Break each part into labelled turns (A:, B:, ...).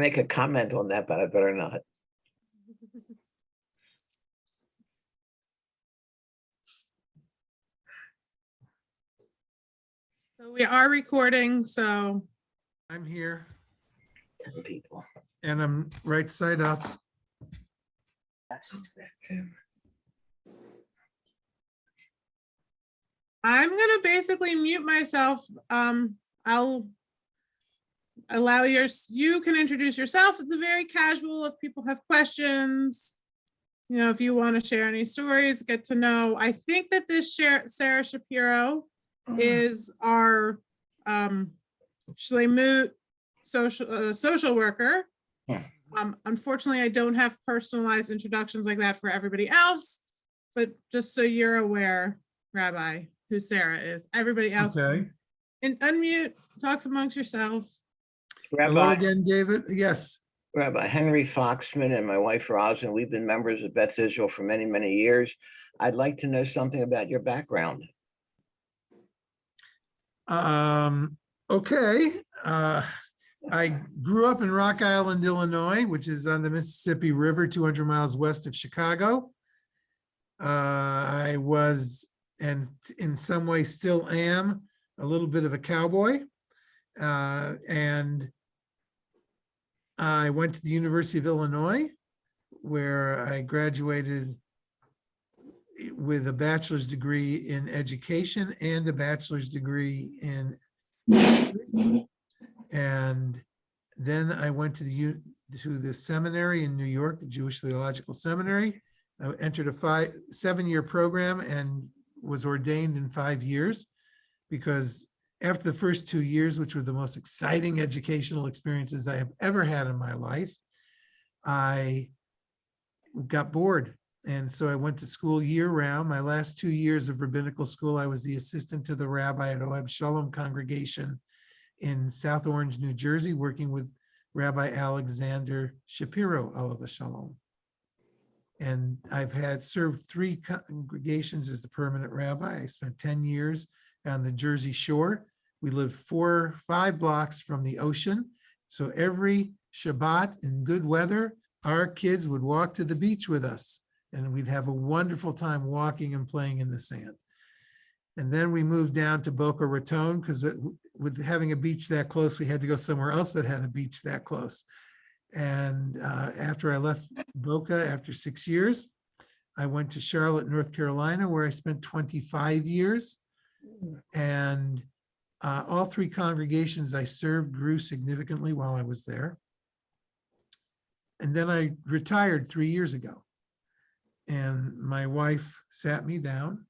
A: Make a comment on that, but I better not.
B: So we are recording, so
C: I'm here
A: 10 people.
C: and I'm right side up.
B: I'm gonna basically mute myself. I'll allow you can introduce yourself. It's a very casual. If people have questions, you know, if you want to share any stories, get to know. I think that this Sarah Shapiro is our Shlemut social worker.
A: Yeah.
B: Unfortunately, I don't have personalized introductions like that for everybody else, but just so you're aware, Rabbi, who Sarah is. Everybody else,
C: Okay.
B: and unmute, talk amongst yourselves.
C: Hello
A: Rabbi,
C: again, David. Yes.
A: Rabbi Henry Foxman and my wife Rosin, we've been members of Beth Israel for many, many years. I'd like to know something about your background.
C: Okay. I grew up in Rock Island, Illinois, which is on the Mississippi River, 200 miles west of Chicago. I was, and in some ways still am, a little bit of a cowboy. And I went to the University of Illinois, where I graduated with a bachelor's degree in education and a bachelor's degree in history. And then I went to the seminary in New York, the Jewish Theological Seminary. I entered a 7-year program and was ordained in 5 years, because after the first 2 years, which were the most exciting educational experiences I have ever had in my life, I got bored. And so I went to school year round. My last 2 years of rabbinical school, I was the assistant to the rabbi at Oheb Shalom congregation in South Orange, New Jersey, working with Rabbi Alexander Shapiro, Olav Shalom. And I've served 3 congregations as the permanent rabbi. I spent 10 years on the Jersey Shore. We lived 4 or 5 blocks from the ocean. So every Shabbat in good weather, our kids would walk to the beach with us, and we'd have a wonderful time walking and playing in the sand. And then we moved down to Boca Raton, because with having a beach that close, we had to go somewhere else that had a beach that close. And after I left Boca, after 6 years, I went to Charlotte, North Carolina, where I spent 25 years. And all 3 congregations I served grew significantly while I was there. And then I retired 3 years ago. And my wife sat me down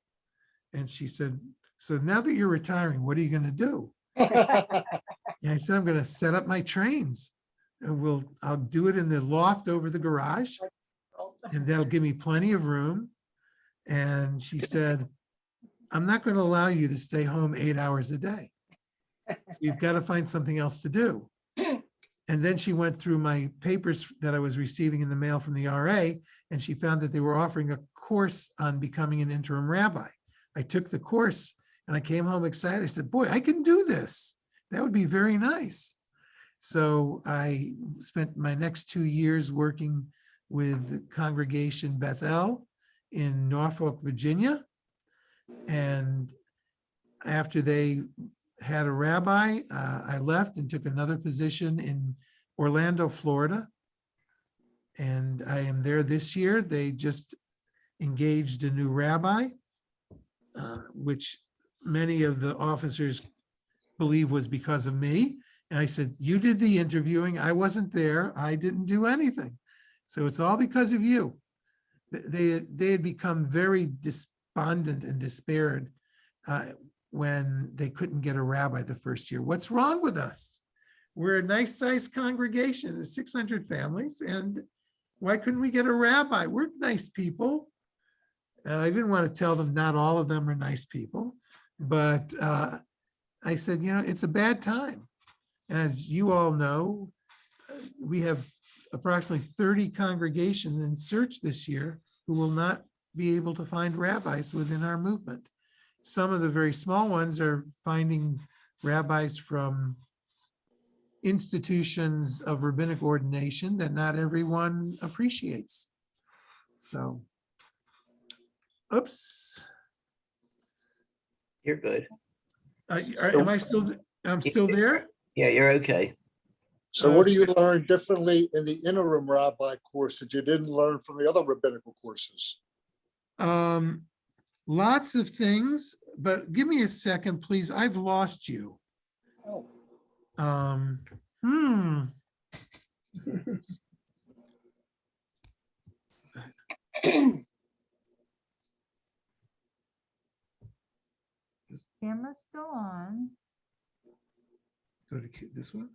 C: and she said, "So now that you're retiring, what are you going to do?" And I said, "I'm going to set up my trains, and I'll do it in the loft over the garage, and that'll give me plenty of room." And she said, "I'm not going to allow you to stay home 8 hours a day. So you've got to find something else to do." And then she went through my papers that I was receiving in the mail from the RA, and she found that they were offering a course on becoming an interim rabbi. I took the course and I came home excited. I said, "Boy, I can do this. That would be very nice." So I spent my next 2 years working with the congregation Bethel in Norfolk, Virginia. And after they had a rabbi, I left and took another position in Orlando, Florida. And I am there this year. They just engaged a new rabbi, which many of the officers believe was because of me. And I said, "You did the interviewing. I wasn't there. I didn't do anything. So it's all because of you." They had become very despondent and despaired when they couldn't get a rabbi the first year. What's wrong with us? We're a nice sized congregation, there's 600 families, and why couldn't we get a rabbi? We're nice people. I didn't want to tell them not all of them are nice people, but I said, it's a bad time. As you all know, we have approximately 30 congregations in search this year who will not be able to find rabbis within our movement. Some of the very small ones are finding rabbis from institutions of rabbinic ordination that not everyone appreciates. So, oops.
A: You're good.
C: Am I still, I'm still there?
A: Yeah, you're okay.
D: So what do you learn differently in the interim rabbi course that you didn't learn from the other rabbinical courses?
C: Lots of things, but give me a second, please. I've lost you.
D: Oh.
E: Camera's still on.
C: Go to this one.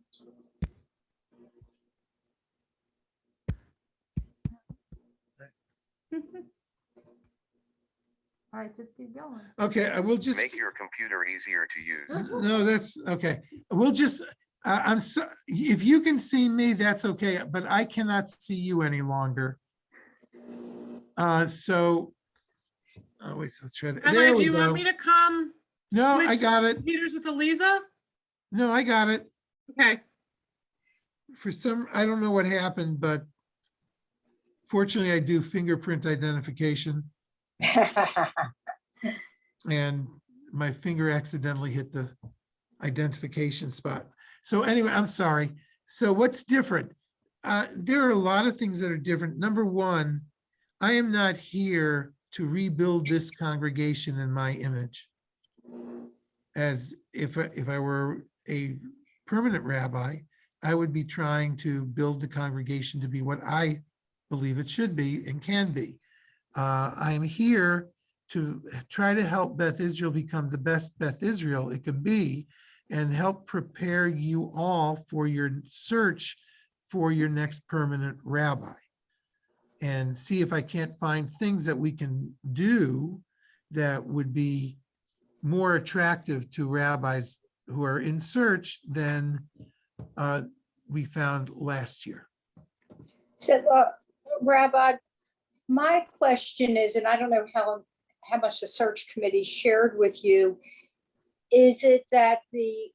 E: All right, just keep going.
C: Okay, I will just.
F: Make your computer easier to use.
C: No, that's okay. We'll just, I'm so, if you can see me, that's okay, but I cannot see you any longer. So, oh wait, let's try that.
B: Rabbi,
C: There
B: do
C: we
B: you want
C: go.
B: me to come?
C: No, I
B: switch
C: got it.
B: Computers with Eliza?
C: No, I got it.
B: Okay.
C: For some, I don't know what happened, but fortunately I do fingerprint identification and my finger accidentally hit the identification spot. So anyway, I'm sorry. So what's different? There are a lot of things that are different. Number one, I am not here to rebuild this congregation in my image. As if I were a permanent rabbi, I would be trying to build the congregation to be what I believe it should be and can be. I am here to try to help Beth Israel become the best Beth Israel it can be and help prepare you all for your search for your next permanent rabbi. And see if I can't find things that we can do that would be more attractive to rabbis who are in search than we found last year.
G: So, Rabbi, my question is, and I don't know how much the search committee shared with you, is it that the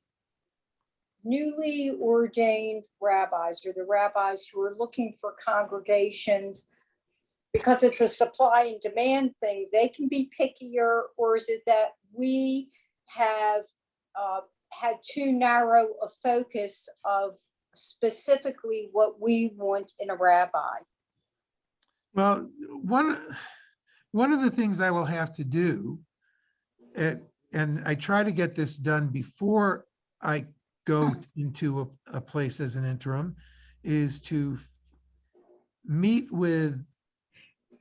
G: newly ordained rabbis or the rabbis who are looking for congregations, because it's a supply and demand thing, they can be pickier, or is it that we have had too narrow a focus of specifically what we want in a rabbi?
C: Well, one of the things I will have to do, and I try to get this done before I go into a place as an interim, is to meet with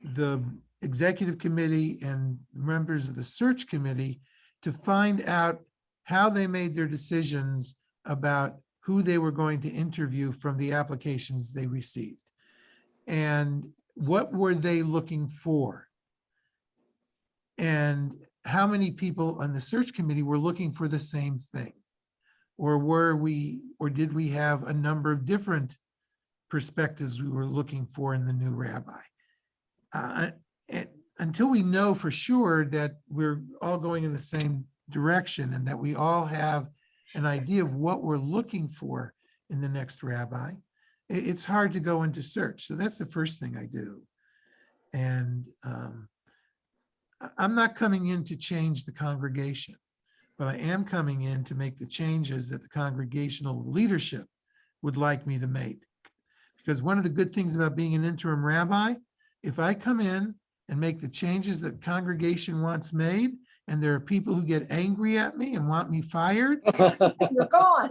C: the executive committee and members of the search committee to find out how they made their decisions about who they were going to interview from the applications they received. And what were they looking for? And how many people on the search committee were looking for the same thing? Or did we have a number of different perspectives we were looking for in the new rabbi? Until we know for sure that we're all going in the same direction and that we all have an idea of what we're looking for in the next rabbi, it's hard to go into search. So that's the first thing I do. And I'm not coming in to change the congregation, but I am coming in to make the changes that the congregational leadership would like me to make. Because one of the good things about being an interim rabbi, if I come in and make the changes that congregation wants made, and there are people who get angry at me and want me fired,
G: You're gone.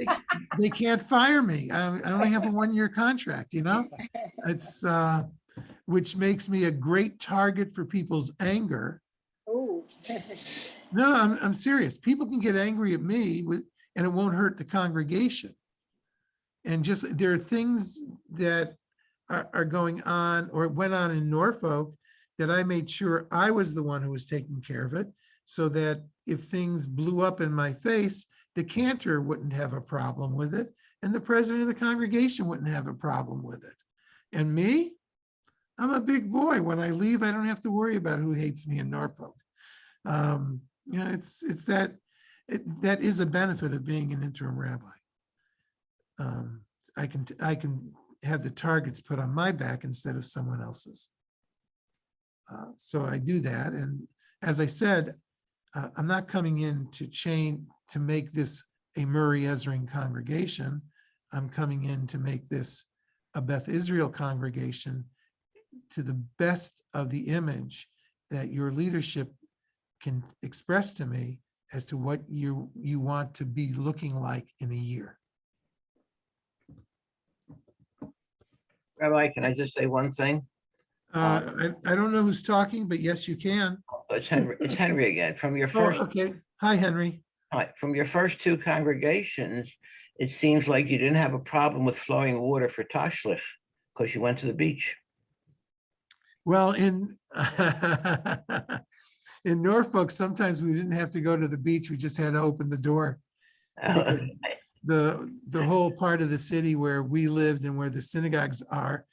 C: they can't fire me. I only have a 1-year contract, you know? It's, which makes me a great target for people's anger.
G: Ooh.
C: No, I'm serious. People can get angry at me and it won't hurt the congregation. And just, there are things that are going on or went on in Norfolk that I made sure I was the one who was taking care of it, so that if things blew up in my face, the cantor wouldn't have a problem with it, and the president of the congregation wouldn't have a problem with it. And me, I'm a big boy. When I leave, I don't have to worry about who hates me in Norfolk. It's that is a benefit of being an interim rabbi. I can have the targets put on my back instead of someone else's. So I do that. And as I said, I'm not coming in to make this a Murray Ezring congregation. I'm coming in to make this a Beth Israel congregation to the best of the image that your leadership can express to me as to what you want to be looking like in a year.
A: Rabbi, can I just say one thing?
C: I don't know who's talking, but yes, you can.
A: It's Henry again. From your
C: Oh,
A: first,
C: okay. Hi, Henry.
A: from your first two congregations, it seems like you didn't have a problem with flowing water for Tashlich because you went to the beach.
C: Well, in in Norfolk, sometimes we didn't have to go to the beach. We just had to open the door. Because the whole part of the city where we lived and where the synagogues are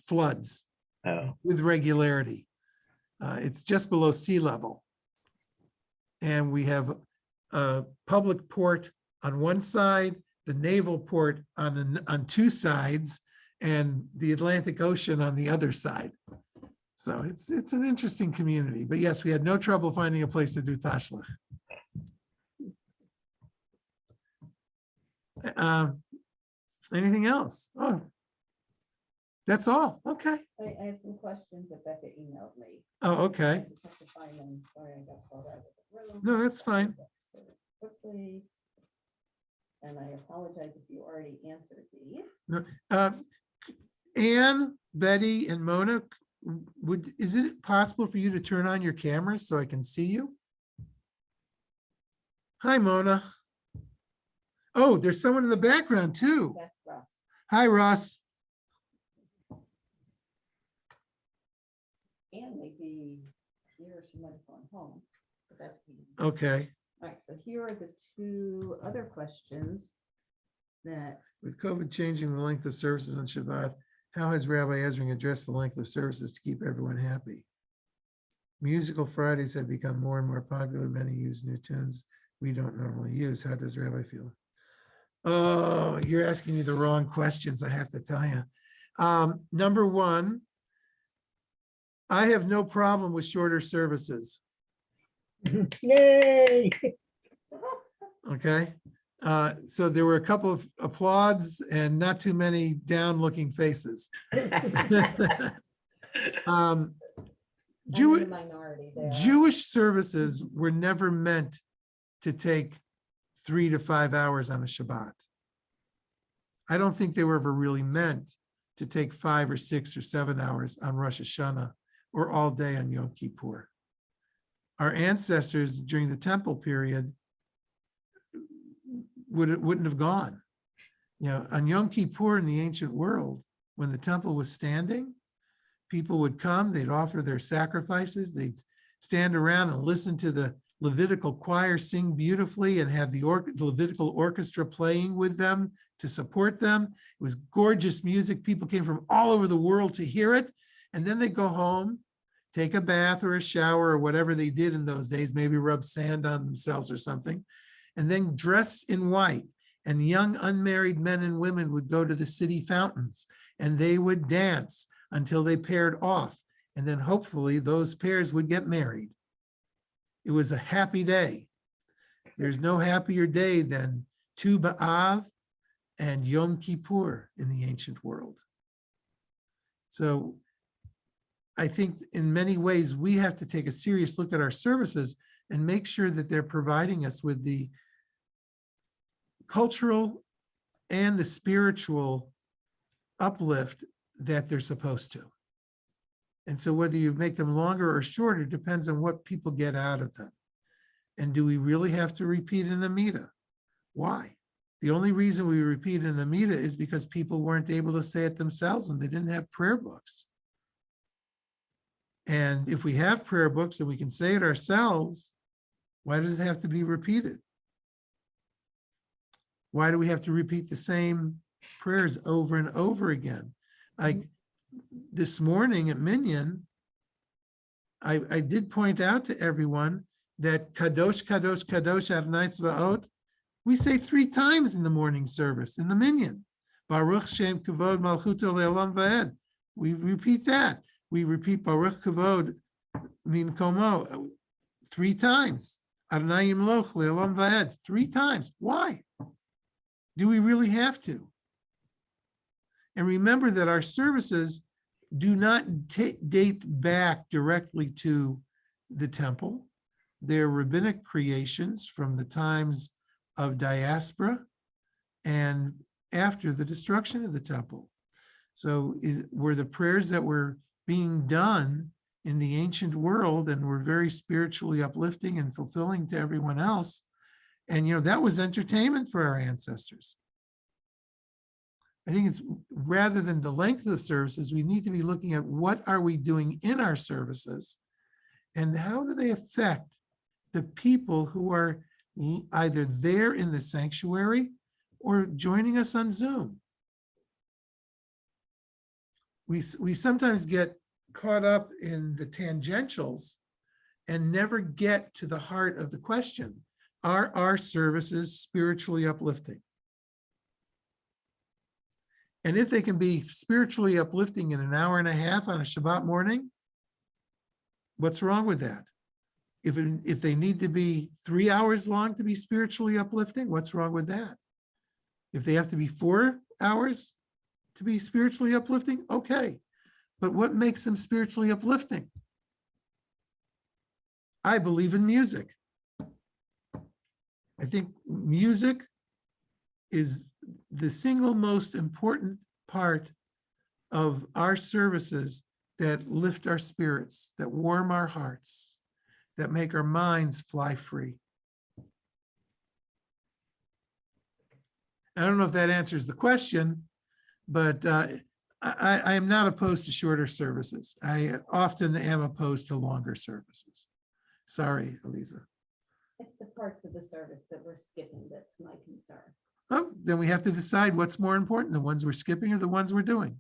C: floods
A: Oh,
C: with regularity. It's just below sea level. And we have a public port on one side, the naval port on two sides, and the Atlantic Ocean on the other side. So it's an interesting community. But yes, we had no trouble finding a place to do Tashlich. Anything else? Oh, that's all. Okay.
H: I have some questions that Becca emailed me.
C: Oh,
H: I
C: okay.
H: just have to find them. Sorry, I got called out of the room.
C: No, that's fine.
H: Quickly. And I apologize if you already answered these.
C: No, Anne, Betty, and Mona, is it possible for you to turn on your cameras so I can see you? Hi, Mona. Oh, there's someone in the background too.
H: That's Russ.
C: Hi, Ross.
H: And maybe here she might have gone home. But that's me.
C: Okay.
H: All right, so here are the two other questions that
C: With COVID changing the length of services on Shabbat, how has Rabbi Ezring addressed the length of services to keep everyone happy? Musical Fridays have become more and more popular. Many use new tunes we don't normally use. How does Rabbi feel? Oh, you're asking me the wrong questions, I have to tell you. Number one, I have no problem with shorter services.
A: yay!
C: Okay. So there were a couple of applauds and not too many down looking faces.
H: I'm in
C: Jew-
H: the minority there.
C: Jewish services were never meant to take 3 to 5 hours on a Shabbat. I don't think they were ever really meant to take 5 or 6 or 7 hours on Rosh Hashanah or all day on Yom Kippur. Our ancestors during the temple period wouldn't have gone. You know, on Yom Kippur in the ancient world, when the temple was standing, people would come, they'd offer their sacrifices, they'd stand around and listen to the Levitical choir sing beautifully and have the Levitical orchestra playing with them to support them. It was gorgeous music. People came from all over the world to hear it. And then they go home, take a bath or a shower or whatever they did in those days, maybe rub sand on themselves or something, and then dress in white. And young unmarried men and women would go to the city fountains and they would dance until they paired off. And then hopefully those pairs would get married. It was a happy day. There's no happier day than Tu B'Av and Yom Kippur in the ancient world. So I think in many ways, we have to take a serious look at our services and make sure that they're providing us with the cultural and the spiritual uplift that they're supposed to. And so whether you make them longer or shorter depends on what people get out of them. And do we really have to repeat an Amida? Why? The only reason we repeat an Amida is because people weren't able to say it themselves and they didn't have prayer books. And if we have prayer books and we can say it ourselves, why does it have to be repeated? Why do we have to repeat the same prayers over and over again? Like this morning at Minyan, I did point out to everyone that Kadosh, Kadosh, Kadosh Adonai Tzvaot We say 3 times in the morning service in the minyan. Baruch Shem Kavod Malchuto Le'olam Va'ed. We repeat that. We repeat Baruch Kavod Mimkomo 3 times. Adonai Yimloch Le'olam Va'ed 3 times. Why? Do we really have to? And remember that our services do not date back directly to the temple. They're rabbinic creations from the times of diaspora and after the destruction of the temple. So were the prayers that were being done in the ancient world and were very spiritually uplifting and fulfilling to everyone else. And, that was entertainment for our ancestors. I think it's rather than the length of services, we need to be looking at what are we doing in our services and how do they affect the people who are either there in the sanctuary or joining us on Zoom. We sometimes get caught up in the tangentials and never get to the heart of the question. Are our services spiritually uplifting? And if they can be spiritually uplifting in an hour and a half on a Shabbat morning, what's wrong with that? If they need to be 3 hours long to be spiritually uplifting, what's wrong with that? If they have to be 4 hours to be spiritually uplifting, okay. But what makes them spiritually uplifting? I believe in music. I think music is the single most important part of our services that lift our spirits, that warm our hearts, that make our minds fly free. I don't know if that answers the question, but I am not opposed to shorter services. I often am opposed to longer services. Sorry, Eliza.
H: It's the parts of the service that we're skipping that's my concern.
C: Oh, then we have to decide what's more important, the ones we're skipping or the ones we're doing.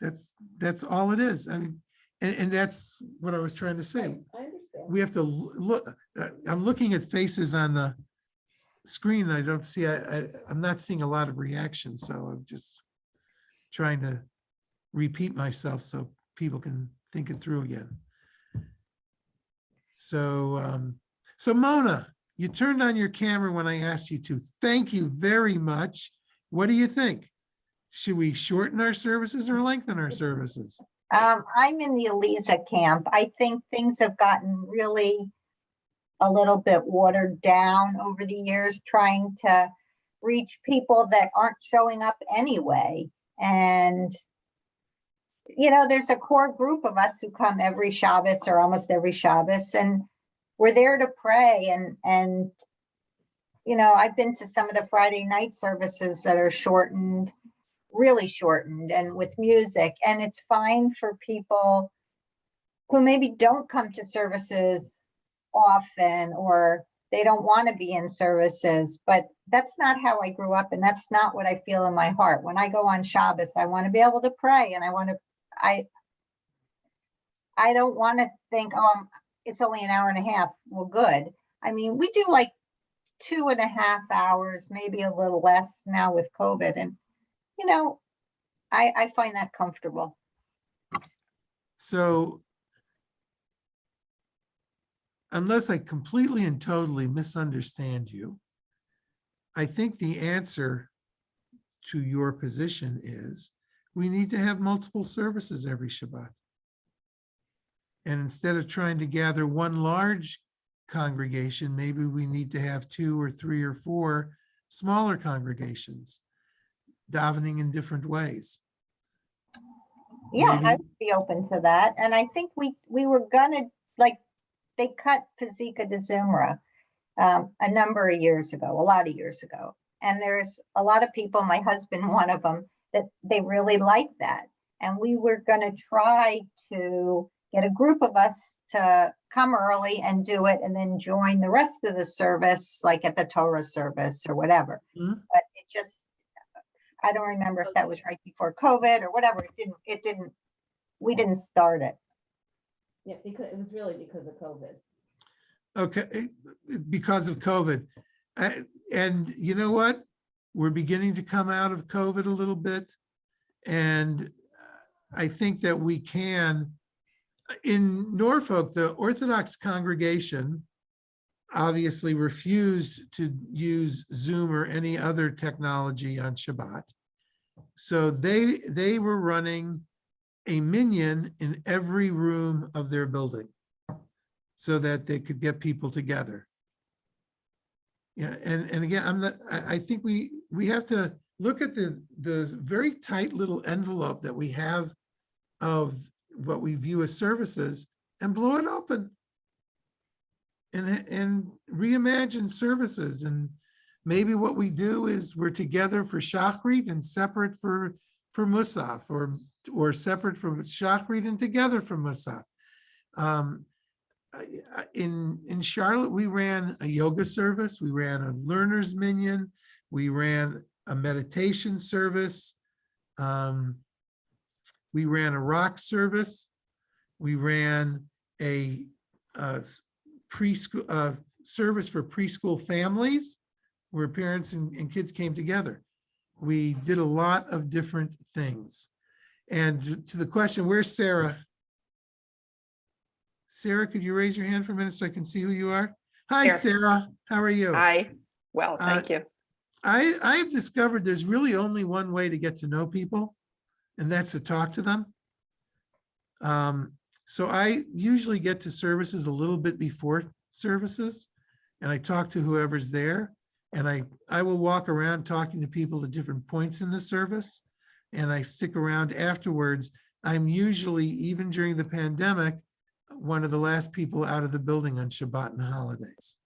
C: That's all it is. I mean, and that's what I was trying to say.
H: I understand.
C: We have to look, I'm looking at faces on the screen. I don't see, I'm not seeing a lot of reaction. So I'm just trying to repeat myself so people can think it through again. So, so Mona, you turned on your camera when I asked you to. Thank you very much. What do you think? Should we shorten our services or lengthen our services?
I: I'm in the Eliza camp. I think things have gotten really a little bit watered down over the years, trying to reach people that aren't showing up anyway. And, there's a core group of us who come every Shabbos or almost every Shabbos, and we're there to pray. And I've been to some of the Friday night services that are shortened, really shortened and with music. And it's fine for people who maybe don't come to services often, or they don't want to be in services, but that's not how I grew up. And that's not what I feel in my heart. When I go on Shabbos, I want to be able to pray, and I don't want to think, it's only an hour and a half. Well, good. I mean, we do like 2.5 hours, maybe a little less now with COVID. And, I find that comfortable.
C: So unless I completely and totally misunderstand you, I think the answer to your position is we need to have multiple services every Shabbat. And instead of trying to gather one large congregation, maybe we need to have 2 or 3 or 4 smaller congregations davening in different ways.
I: Yeah,
C: Maybe.
I: I would be open to that. And I think we were gonna, they cut Pazika de Zumra a number of years ago, a lot of years ago. And there's a lot of people, my husband, one of them, that they really like that. And we were gonna try to get a group of us to come early and do it, and then join the rest of the service, like at the Torah service or whatever.
C: Mhm.
I: But it just, I don't remember if that was right before COVID or whatever. We didn't start it.
H: Yeah, because it was really because of COVID.
C: Okay, because of COVID. And you know what? We're beginning to come out of COVID a little bit. And I think that we can, in Norfolk, the Orthodox congregation obviously refused to use Zoom or any other technology on Shabbat. So they were running a minyan in every room of their building so that they could get people together. Yeah, and again, I think we have to look at the very tight little envelope that we have of what we view as services and blow it open and reimagine services. And maybe what we do is we're together for Shachrit and separate for Musaf, or separate from Shachrit and together for Musaf. In Charlotte, we ran a yoga service, we ran a learner's minyan, we ran a meditation service, we ran a rock service, we ran a preschool service for preschool families where parents and kids came together. We did a lot of different things. And to the question, where's Sarah? Sarah, could you raise your hand for a minute so I can see who you are? Hi,
J: Here.
C: Sarah. How are you?
J: Hi, well, thank you.
C: I've discovered there's really only one way to get to know people, and that's to talk to them. So I usually get to services a little bit before services, and I talk to whoever's there, and I will walk around talking to people at different points in the service, and I stick around afterwards. I'm usually, even during the pandemic, one of the last people out of the building on Shabbat and holidays.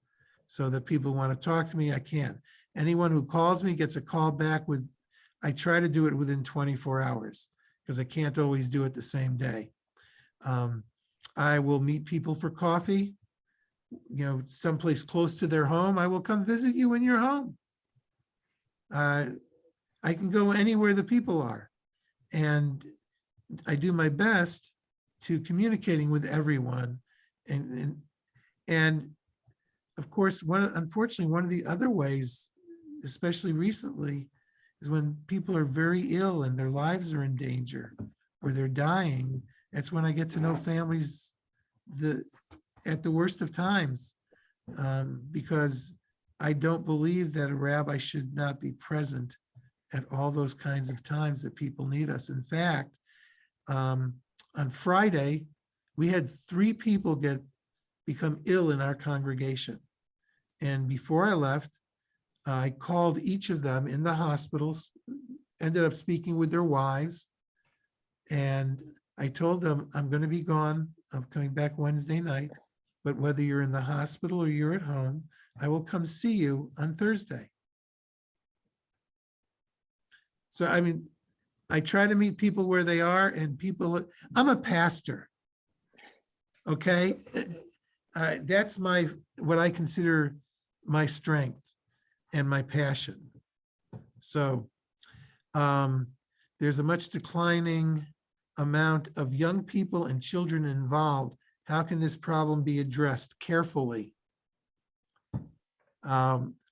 C: So that people want to talk to me, I can. Anyone who calls me gets a call back I try to do it within 24 hours because I can't always do it the same day. I will meet people for coffee, someplace close to their home. I will come visit you in your home. I can go anywhere the people are. And I do my best to communicating with everyone. And of course, unfortunately, one of the other ways, especially recently, is when people are very ill and their lives are in danger or they're dying. That's when I get to know families at the worst of times, because I don't believe that a rabbi should not be present at all those kinds of times that people need us. In fact, on Friday, we had 3 people become ill in our congregation. And before I left, I called each of them in the hospitals, ended up speaking with their wives. And I told them, I'm going to be gone. I'm coming back Wednesday night. But whether you're in the hospital or you're at home, I will come see you on Thursday. So, I mean, I try to meet people where they are, and I'm a pastor. Okay. That's what I consider my strength and my passion. So there's a much declining amount of young people and children involved. How can this problem be addressed carefully?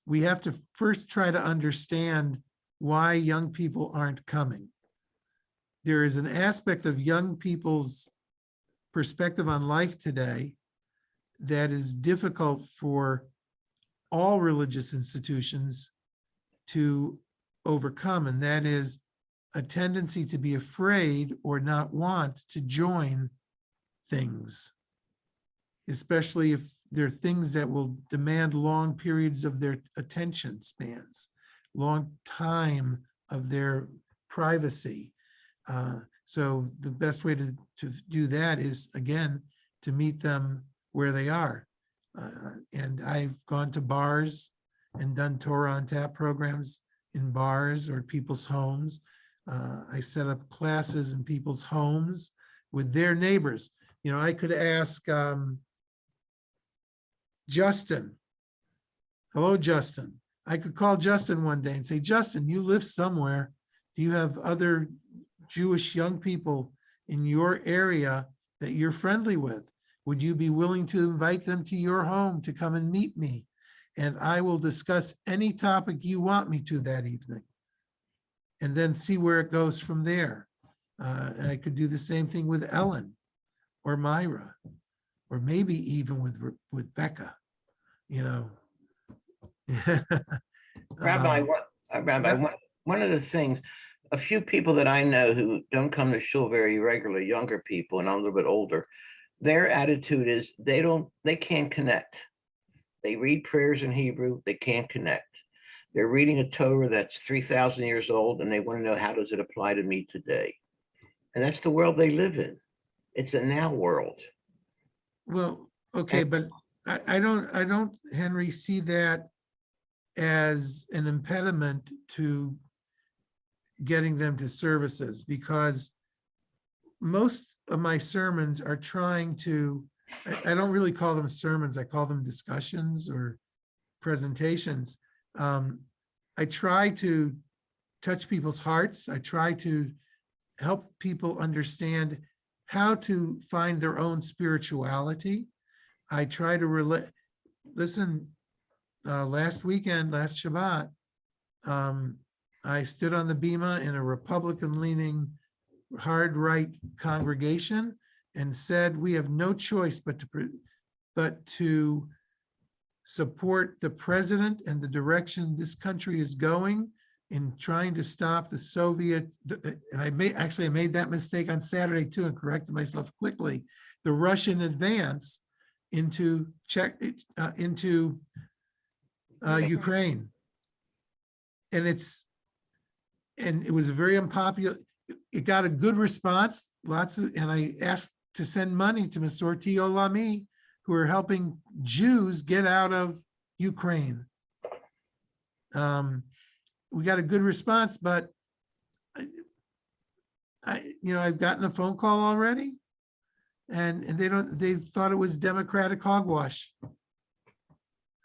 C: We have to first try to understand why young people aren't coming. There is an aspect of young people's perspective on life today that is difficult for all religious institutions to overcome, and that is a tendency to be afraid or not want to join things, especially if there are things that will demand long periods of their attention spans, long time of their privacy. So the best way to do that is, again, to meet them where they are. And I've gone to bars and done Torah on Tap programs in bars or people's homes. I set up classes in people's homes with their neighbors. I could ask Justin. Hello, Justin. I could call Justin one day and say, Justin, you live somewhere. Do you have other Jewish young people in your area that you're friendly with? Would you be willing to invite them to your home to come and meet me? And I will discuss any topic you want me to that evening. And then see where it goes from there. And I could do the same thing with Ellen or Myra, or maybe even with Becca, you know.
A: Rabbi,
C: Um,
A: Rabbi,
C: yeah.
A: one of the things, a few people that I know who don't come to shul very regularly, younger people, and I'm a little bit older, their attitude is they can't connect. They read prayers in Hebrew, they can't connect. They're reading a Torah that's 3,000 years old, and they want to know, how does it apply to me today? And that's the world they live in. It's a now world.
C: Well, okay, but I don't, Henry, see that as an impediment to getting them to services, because most of my sermons are trying to, I don't really call them sermons, I call them discussions or presentations. I try to touch people's hearts. I try to help people understand how to find their own spirituality. I try to relate. Listen, last weekend, last Shabbat, I stood on the bima in a Republican-leaning hard right congregation and said, we have no choice but to support the president and the direction this country is going in trying to stop the Soviet, and I made that mistake on Saturday too and corrected myself quickly, the Russian advance into Ukraine. And it was a very unpopular, it got a good response, and I asked to send money to Masorti Olami, who are helping Jews get out of Ukraine. We got a good response, but I've gotten a phone call already, and they thought it was Democratic hogwash.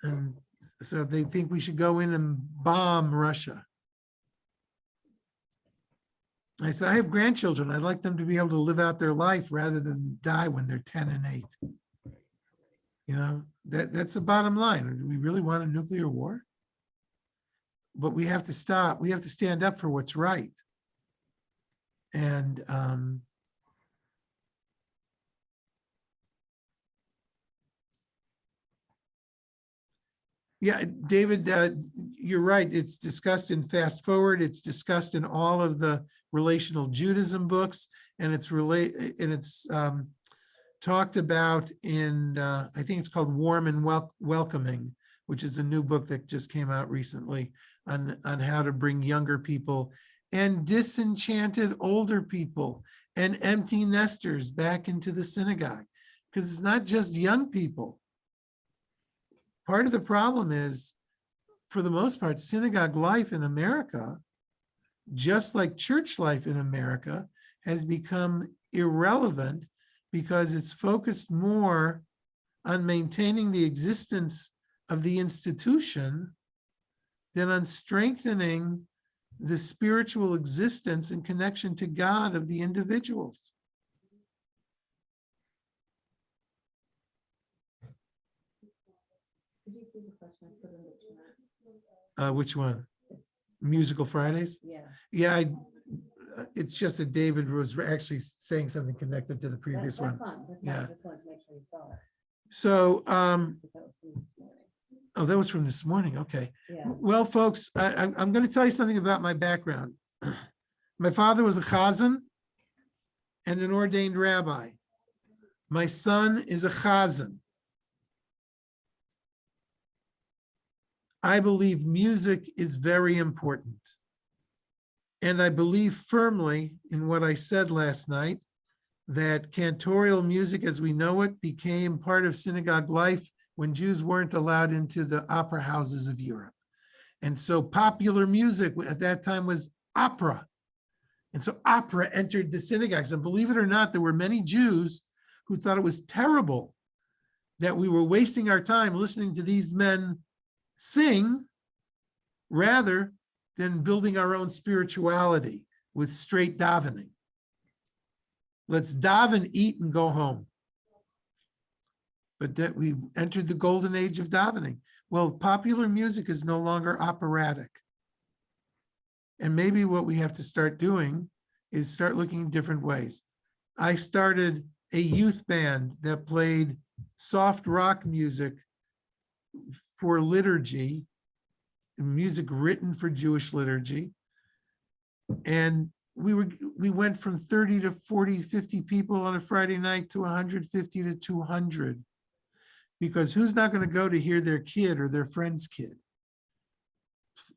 C: And so they think we should go in and bomb Russia. I said, I have grandchildren. I'd like them to be able to live out their life rather than die when they're 10 and 8. That's the bottom line. Do we really want a nuclear war? But we have to stop. We have to stand up for what's right. And yeah, David, you're right. It's discussed in Fast Forward. It's discussed in all of the relational Judaism books, and it's talked about in, I think it's called Warm and Welcoming, which is a new book that just came out recently on how to bring younger people and disenchanted older people and empty nesters back into the synagogue. Because it's not just young people. Part of the problem is, for the most part, synagogue life in America, just like church life in America, has become irrelevant because it's focused more on maintaining the existence of the institution than on strengthening the spiritual existence and connection to God of the individuals.
H: Did you see the question I put in the chat?
C: Which one? Musical Fridays?
H: Yeah.
C: Yeah, it's just that David was actually saying something connected to the previous
H: That's
C: one.
H: fine. That's
C: Yeah.
H: fine. I just wanted to make sure you saw it.
C: So,
H: Because that was from this morning.
C: oh, that was from this morning. Okay.
H: Yeah.
C: Well, folks, I'm going to tell you something about my background. My father was a chazan and an ordained rabbi. My son is a chazan. I believe music is very important. And I believe firmly in what I said last night, that cantorial music as we know it became part of synagogue life when Jews weren't allowed into the opera houses of Europe. And so popular music at that time was opera. And so opera entered the synagogues. And believe it or not, there were many Jews who thought it was terrible that we were wasting our time listening to these men sing rather than building our own spirituality with straight davening. Let's daven, eat, and go home. but that we entered the golden age of davening. Well, popular music is no longer operatic. And maybe what we have to start doing is start looking at different ways. I started a youth band that played soft rock music for liturgy, music written for Jewish liturgy. And we went from 30 to 40, 50 people on a Friday night to 150 to 200. Because who's not going to go to hear their kid or their friend's kid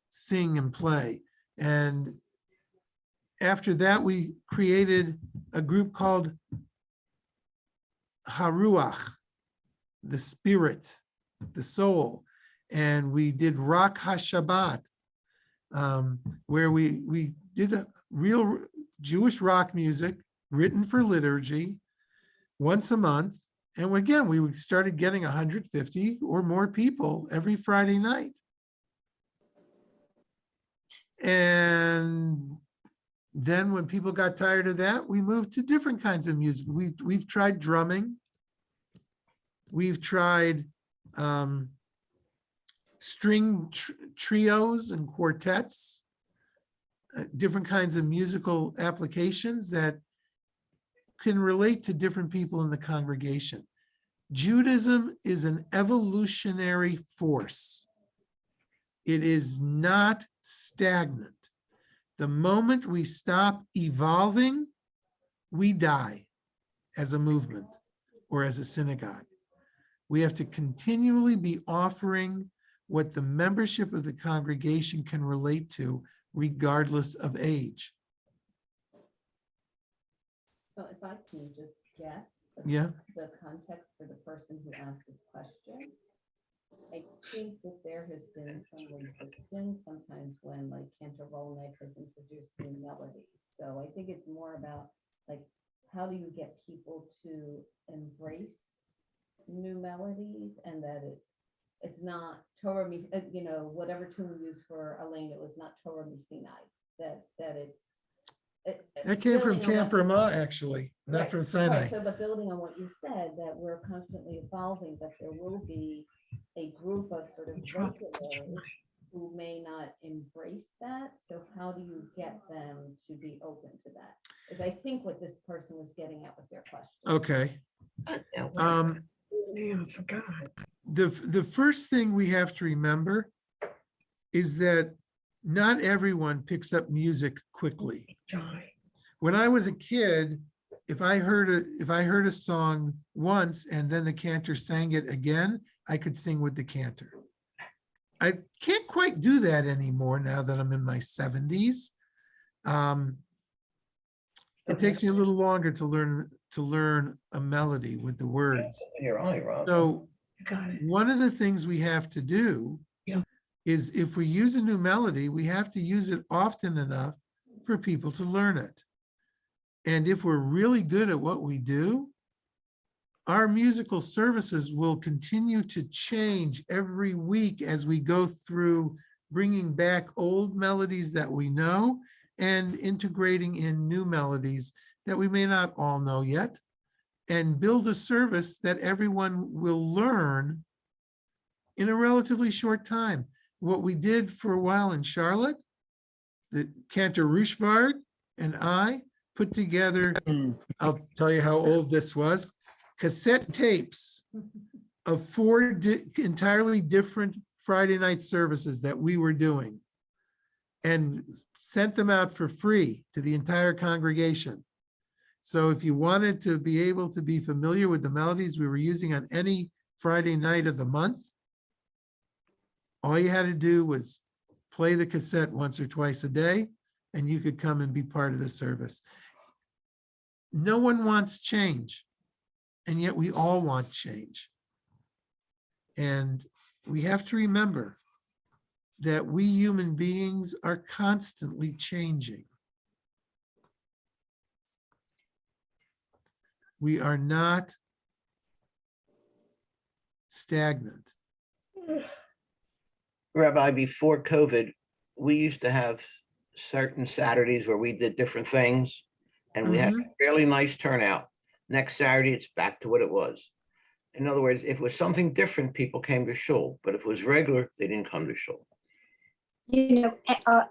C: sing and play? And after that, we created a group called Haruach, the spirit, the soul. And we did Rakha Shabbat, where we did a real Jewish rock music written for liturgy once a month. And again, we started getting 150 or more people every Friday night. And then when people got tired of that, we moved to different kinds of music. We've tried drumming. We've tried string trios and quartets, different kinds of musical applications that can relate to different people in the congregation. Judaism is an evolutionary force. It is not stagnant. The moment we stop evolving, we die as a movement or as a synagogue. We have to continually be offering what the membership of the congregation can relate to, regardless of age.
H: So if I can just guess.
C: Yeah.
H: The context for the person who asked this question. I think that there has been some resistance sometimes when like Cantor Rolnick has introduced new melodies. So I think it's more about like, how do you get people to embrace new melodies, and that it's not Torah, you know, whatever tune we used for Elaine, it was not Torah Sinai, that
C: That came from
H: building on
C: Camp
H: what-
C: Ramah, actually, not
H: Right,
C: from Sinai.
H: Right, so but building on what you said, that we're constantly evolving, that there will be a group of sort of regulars who may not embrace that. So how do you get them to be open to that? Is I think what this person was getting at with their question.
C: Okay.
A: I forgot.
C: The first thing we have to remember is that not everyone picks up music quickly. When I was a kid, if I heard a song once and then the cantor sang it again, I could sing with the cantor. I can't quite do that anymore now that I'm in my 70s. It takes me a little longer to learn a melody with the words.
A: Your eye, Rob.
C: So
A: Got it.
C: one of the things we have to do is if we use a new melody, we have to use it often enough for people to learn it. And if we're really good at what we do, our musical services will continue to change every week as we go through bringing back old melodies that we know and integrating in new melodies that we may not all know yet, and build a service that everyone will learn in a relatively short time. What we did for a while in Charlotte, the Cantor Rushvard and I put together, I'll tell you how old this was, cassette tapes of 4 entirely different Friday night services that we were doing, and sent them out for free to the entire congregation. So if you wanted to be able to be familiar with the melodies we were using on any Friday night of the month, all you had to do was play the cassette once or twice a day, and you could come and be part of the service. No one wants change, and yet we all want change. And we have to remember that we human beings are constantly changing. We are not stagnant.
A: Rabbi, before COVID, we used to have certain Saturdays where we did different things, and we had a fairly nice turnout. Next Saturday, it's back to what it was. In other words, if it was something different, people came to shul, but if it was regular, they didn't come to shul.
G: You know,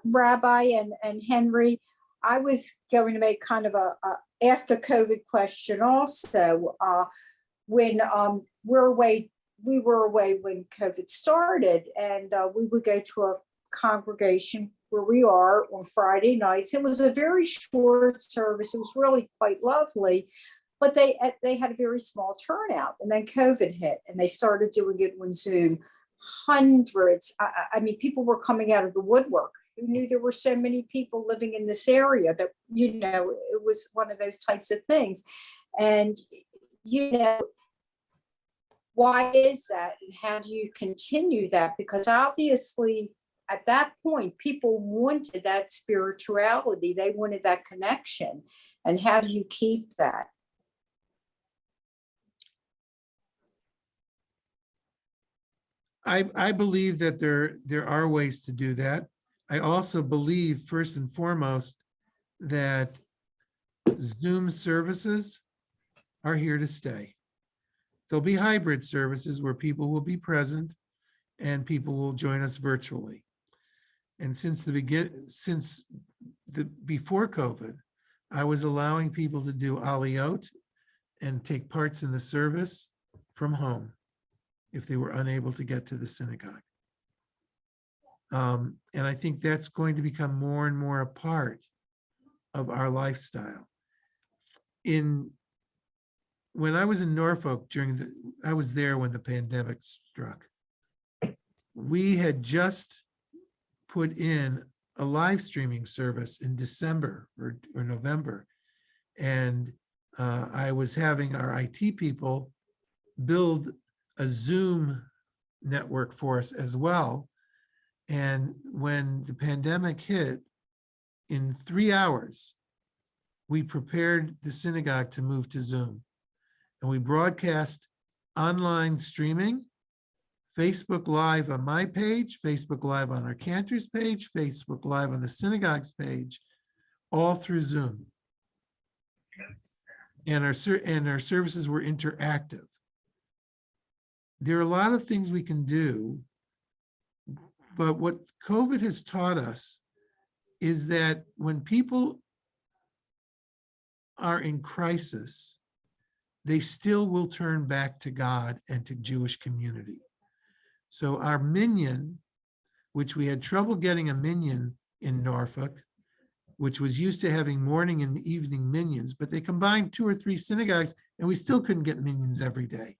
G: Rabbi and Henry, I was going to make kind of a ask a COVID question also. When we were away when COVID started, and we would go to a congregation where we are on Friday nights. It was a very short service. It was really quite lovely, but they had a very small turnout, and then COVID hit, and they started doing it on Zoom. Hundreds, I mean, people were coming out of the woodwork. Who knew there were so many people living in this area? That, you know, it was one of those types of things. And, you know, why is that, and how do you continue that? Because obviously at that point, people wanted that spirituality, they wanted that connection. And how do you keep that?
C: I believe that there are ways to do that. I also believe, first and foremost, that Zoom services are here to stay. There'll be hybrid services where people will be present and people will join us virtually. And before COVID, I was allowing people to do aliyot and take parts in the service from home if they were unable to get to the synagogue. And I think that's going to become more and more a part of our lifestyle. When I was in Norfolk I was there when the pandemic struck. We had just put in a live streaming service in December or November. And I was having our IT people build a Zoom network for us as well. And when the pandemic hit, in 3 hours, we prepared the synagogue to move to Zoom. And we broadcast online streaming, Facebook Live on my page, Facebook Live on our Cantor's page, Facebook Live on the synagogue's page, all through Zoom. And our services were interactive. There are a lot of things we can do, but what COVID has taught us is that when people are in crisis, they still will turn back to God and to Jewish community. So our minyan, which we had trouble getting a minyan in Norfolk, which was used to having morning and evening minyans, but they combined 2 or 3 synagogues and we still couldn't get minyans every day.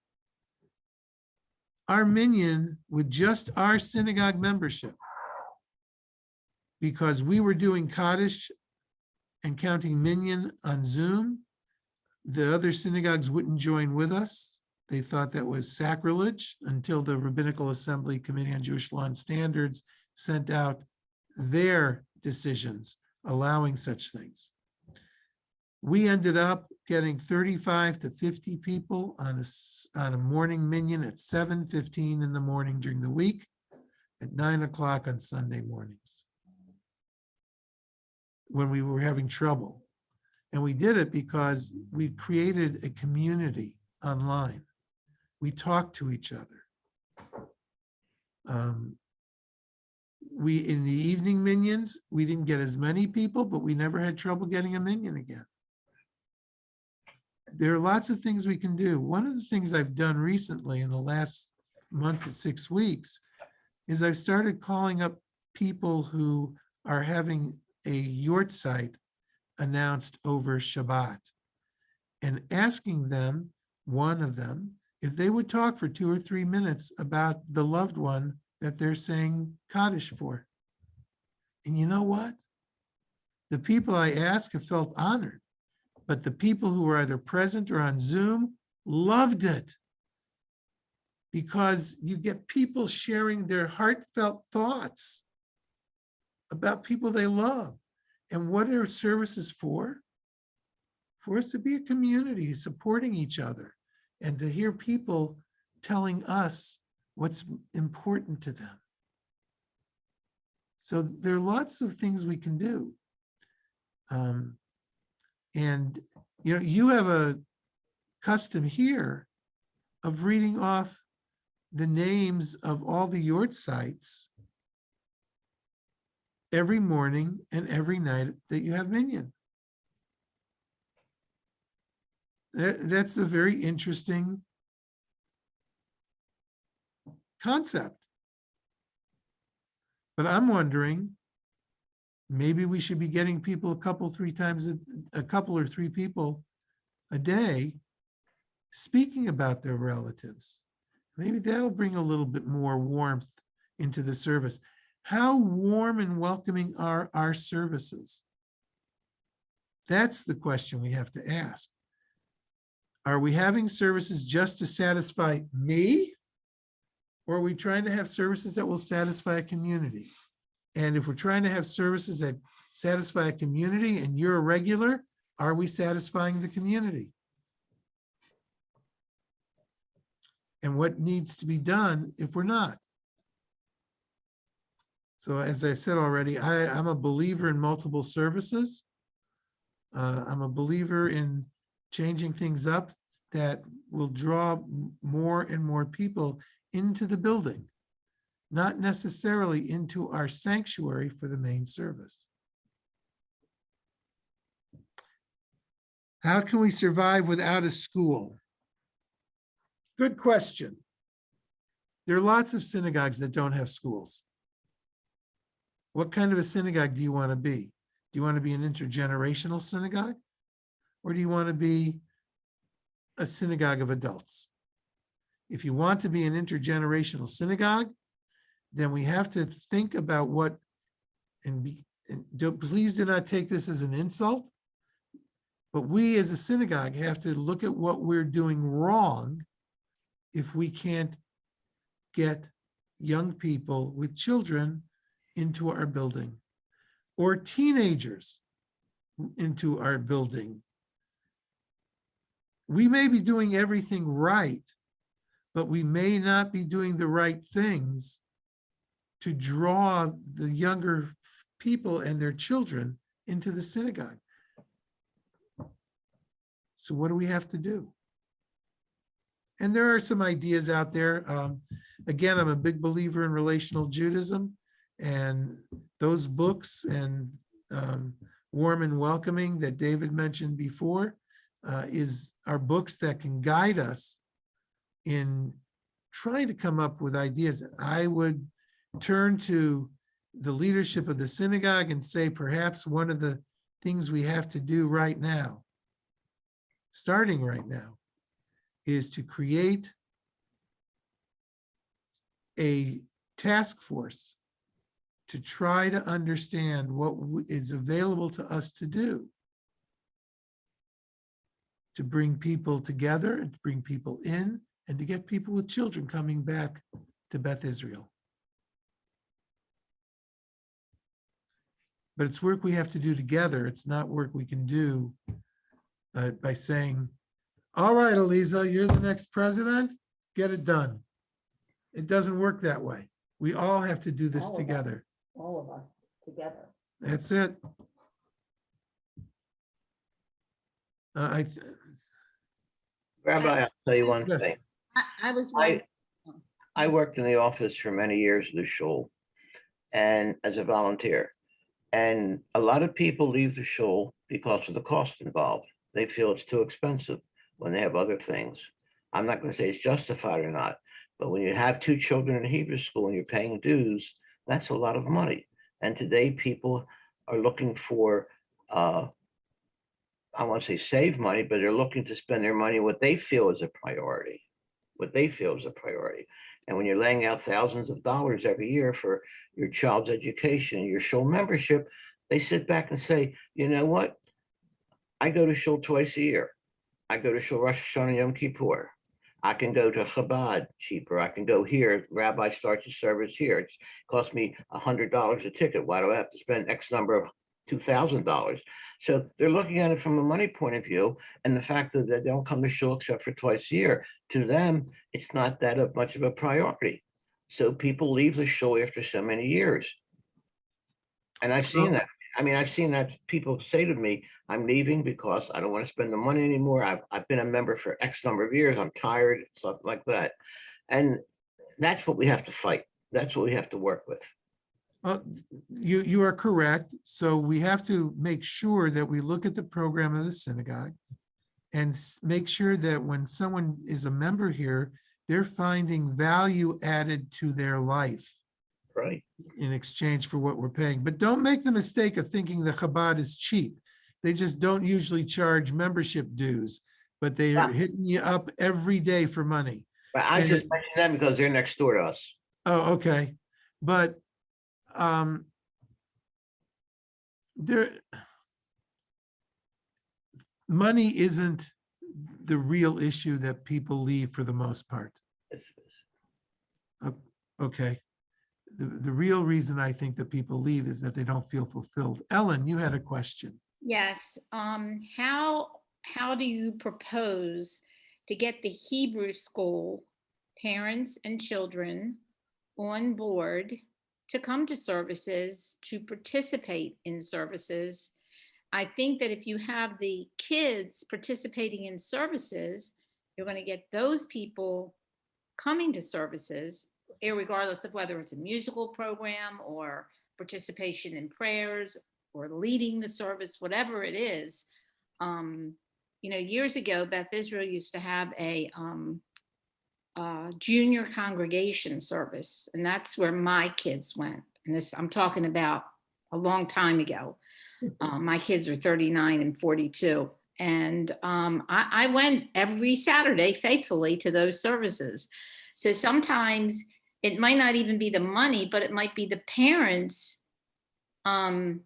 C: Our minyan with just our synagogue membership, because we were doing Kaddish and counting minyan on Zoom, the other synagogues wouldn't join with us. They thought that was sacrilege until the Rabbinical Assembly Committee on Jewish Law and Standards sent out their decisions allowing such things. We ended up getting 35 to 50 people on a morning minyan at 7:15 in the morning during the week, at 9 o'clock on Sunday mornings, when we were having trouble. And we did it because we created a community online. We talked to each other. In the evening minyans, we didn't get as many people, but we never had trouble getting a minyan again. There are lots of things we can do. One of the things I've done recently in the last month to 6 weeks is I've started calling up people who are having a yurt site announced over Shabbat and asking them, one of them, if they would talk for 2 or 3 minutes about the loved one that they're saying Kaddish for. And you know what? The people I asked have felt honored, but the people who were either present or on Zoom loved it, because you get people sharing their heartfelt thoughts about people they love. And what are services for? For us to be a community supporting each other and to hear people telling us what's important to them. So there are lots of things we can do. And you know, you have a custom here of reading off the names of all the yurt sites every morning and every night that you have minyan. That's a very interesting concept. But I'm wondering, maybe we should be getting people a couple or three people a day speaking about their relatives. Maybe that'll bring a little bit more warmth into the service. How warm and welcoming are our services? That's the question we have to ask. Are we having services just to satisfy me? Or are we trying to have services that will satisfy a community? And if we're trying to have services that satisfy a community and you're a regular, are we satisfying the community? And what needs to be done if we're not? So as I said already, I'm a believer in multiple services. I'm a believer in changing things up that will draw more and more people into the building, not necessarily into our sanctuary for the main service. How can we survive without a school? Good question. There are lots of synagogues that don't have schools. What kind of a synagogue do you want to be? Do you want to be an intergenerational synagogue? Or do you want to be a synagogue of adults? If you want to be an intergenerational synagogue, then we have to think about what, please do not take this as an insult, but we as a synagogue have to look at what we're doing wrong if we can't get young people with children into our building or teenagers into our building. We may be doing everything right, but we may not be doing the right things to draw the younger people and their children into the synagogue. So what do we have to do? And there are some ideas out there. Again, I'm a big believer in relational Judaism, and those books and Warm and Welcoming that David mentioned before are books that can guide us in trying to come up with ideas. I would turn to the leadership of the synagogue and say, perhaps one of the things we have to do right now, starting right now, is to create a task force to try to understand what is available to us to do to bring people together and to bring people in and to get people with children coming back to Beth Israel. But it's work we have to do together. It's not work we can do by saying, all right, Aliza, you're the next president, get it done. It doesn't work that way. We all have to do this
H: All of us.
C: together.
H: All of us together.
C: That's it.
A: Rabbi, I'll tell you one
C: Yes.
A: thing.
J: I was
A: I,
J: wondering,
A: I worked in the office for many years at the shul and as a volunteer. And a lot of people leave the shul because of the cost involved. They feel it's too expensive when they have other things. I'm not going to say it's justified or not, but when you have 2 children in Hebrew school and you're paying dues, that's a lot of money. And today people are looking for, I want to say save money, but they're looking to spend their money what they feel is a priority, And when you're laying out thousands of dollars every year for your child's education, your shul membership, they sit back and say, you know what? I go to shul twice a year. I go to shul Rosh Hashanah and Yom Kippur. I can go to Chabad cheaper. I can go here. Rabbi starts his service here. It costs me $100 a ticket. Why do I have to spend X number of $2,000? So they're looking at it from a money point of view, and the fact that they don't come to shul except for twice a year, to them, it's not that much of a priority. So people leave the shul after so many years. And I've seen that. I mean, I've seen that people say to me, I'm leaving because I don't want to spend the money anymore. I've been a member for X number of years. I'm tired, stuff like that. And that's what we have to fight. That's what we have to work with.
C: You are correct. So we have to make sure that we look at the program of the synagogue and make sure that when someone is a member here, they're finding value added to their life
A: Right.
C: in exchange for what we're paying. But don't make the mistake of thinking the Chabad is cheap. They just don't usually charge membership dues, but they are hitting you up every day for money.
A: But I
C: And
A: just mentioned them because they're next door to us.
C: Oh, okay. But there, money isn't the real issue that people leave for the most part.
A: Yes, it is.
C: Okay. The real reason I think that people leave is that they don't feel fulfilled. Ellen, you had a question.
K: Yes. How do you propose to get the Hebrew school parents and children on board to come to services, to participate in services? I think that if you have the kids participating in services, you're going to get those people coming to services, irregardless of whether it's a musical program or participation in prayers or leading the service, whatever it is. Years ago, Beth Israel used to have a junior congregation service, and that's where my kids went. And this, I'm talking about a long time ago. My kids are 39 and 42. And I went every Saturday faithfully to those services. So sometimes it might not even be the money, but it might be the parents, making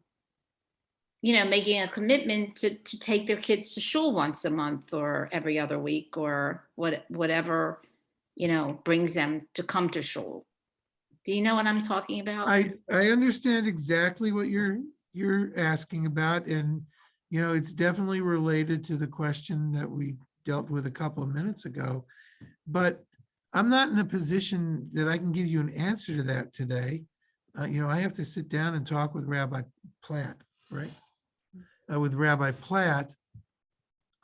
K: a commitment to take their kids to shul once a month or every other week or whatever, brings them to come to shul. Do you know what I'm talking about?
C: I understand exactly what you're asking about, and it's definitely related to the question that we dealt with a couple of minutes ago, but I'm not in a position that I can give you an answer to that today. I have to sit down and talk with Rabbi Platt, right? With Rabbi Platt,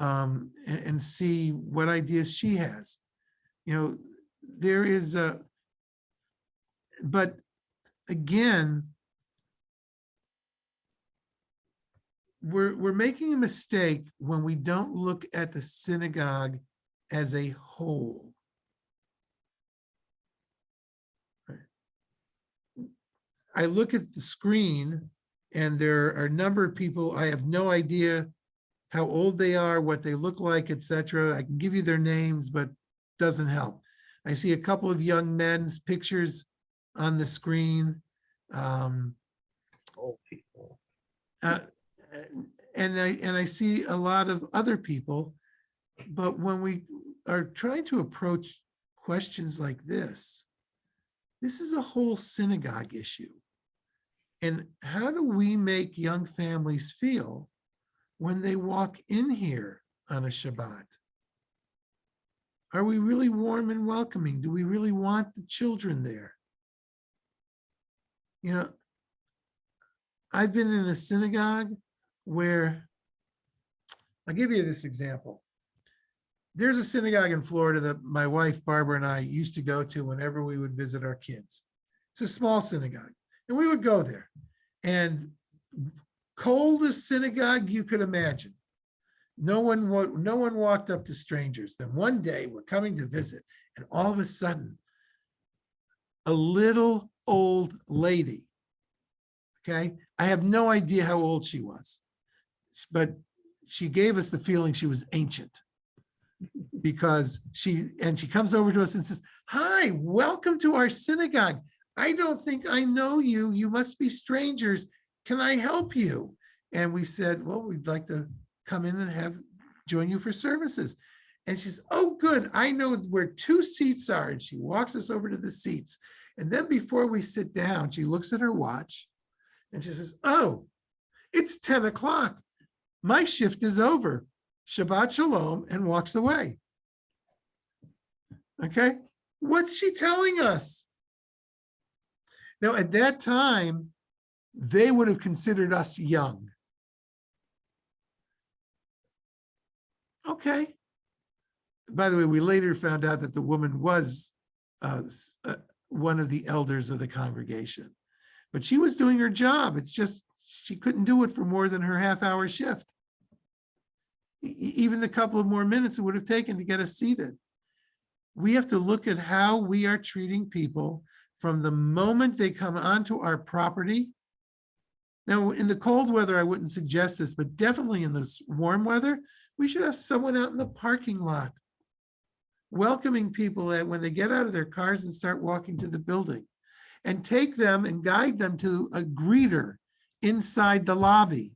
C: and see what ideas she has. There is but again, we're making a mistake when we don't look at the synagogue as a whole. I look at the screen and there are a number of people, I have no idea how old they are, what they look like, etc. I can give you their names, but doesn't help. I see a couple of young men's pictures on the screen.
A: Old people.
C: And I see a lot of other people, but when we are trying to approach questions like this is a whole synagogue issue. And how do we make young families feel when they walk in here on a Shabbat? Are we really warm and welcoming? Do we really want the children there? I've been in a synagogue where, I'll give you this example. There's a synagogue in Florida that my wife, Barbara, and I used to go to whenever we would visit our kids. It's a small synagogue, and we would go there. And coldest synagogue you could imagine. No one walked up to strangers. Then one day we're coming to visit, and all of a sudden, a little old lady, okay? I have no idea how old she was, but she gave us the feeling she was ancient, because she comes over to us and says, "Hi, welcome to our synagogue. I don't think I know you. You must be strangers. Can I help you?" And we said, "Well, we'd like to come in and join you for services." And she says, "Oh, good. I know where 2 seats are." And she walks us over to the seats. And then before we sit down, she looks at her watch and she says, "Oh, it's 10 o'clock. My shift is over. Shabbat shalom," and walks away. Okay, what's she telling us? Now, at that time, they would have considered us young. Okay. By the way, we later found out that the woman was one of the elders of the congregation, but she was doing her job. It's just she couldn't do it for more than her half-hour shift. Even the couple of more minutes it would have taken to get us seated. We have to look at how we are treating people from the moment they come onto our property. Now, in the cold weather, I wouldn't suggest this, but definitely in this warm weather, we should have someone out in the parking lot welcoming people when they get out of their cars and start walking to the building, and take them and guide them to a greeter inside the lobby.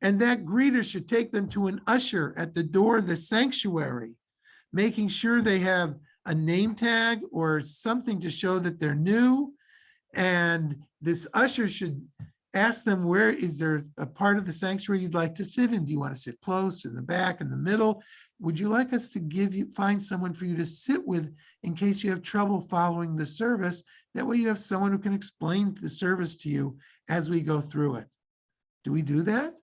C: And that greeter should take them to an usher at the door of the sanctuary, making sure they have a name tag or something to show that they're new. And this usher should ask them, where is there a part of the sanctuary you'd like to sit in? Do you want to sit close, in the back, in the middle? Would you like us to find someone for you to sit with in case you have trouble following the service? That way you have someone who can explain the service to you as we go through it. Do we do that?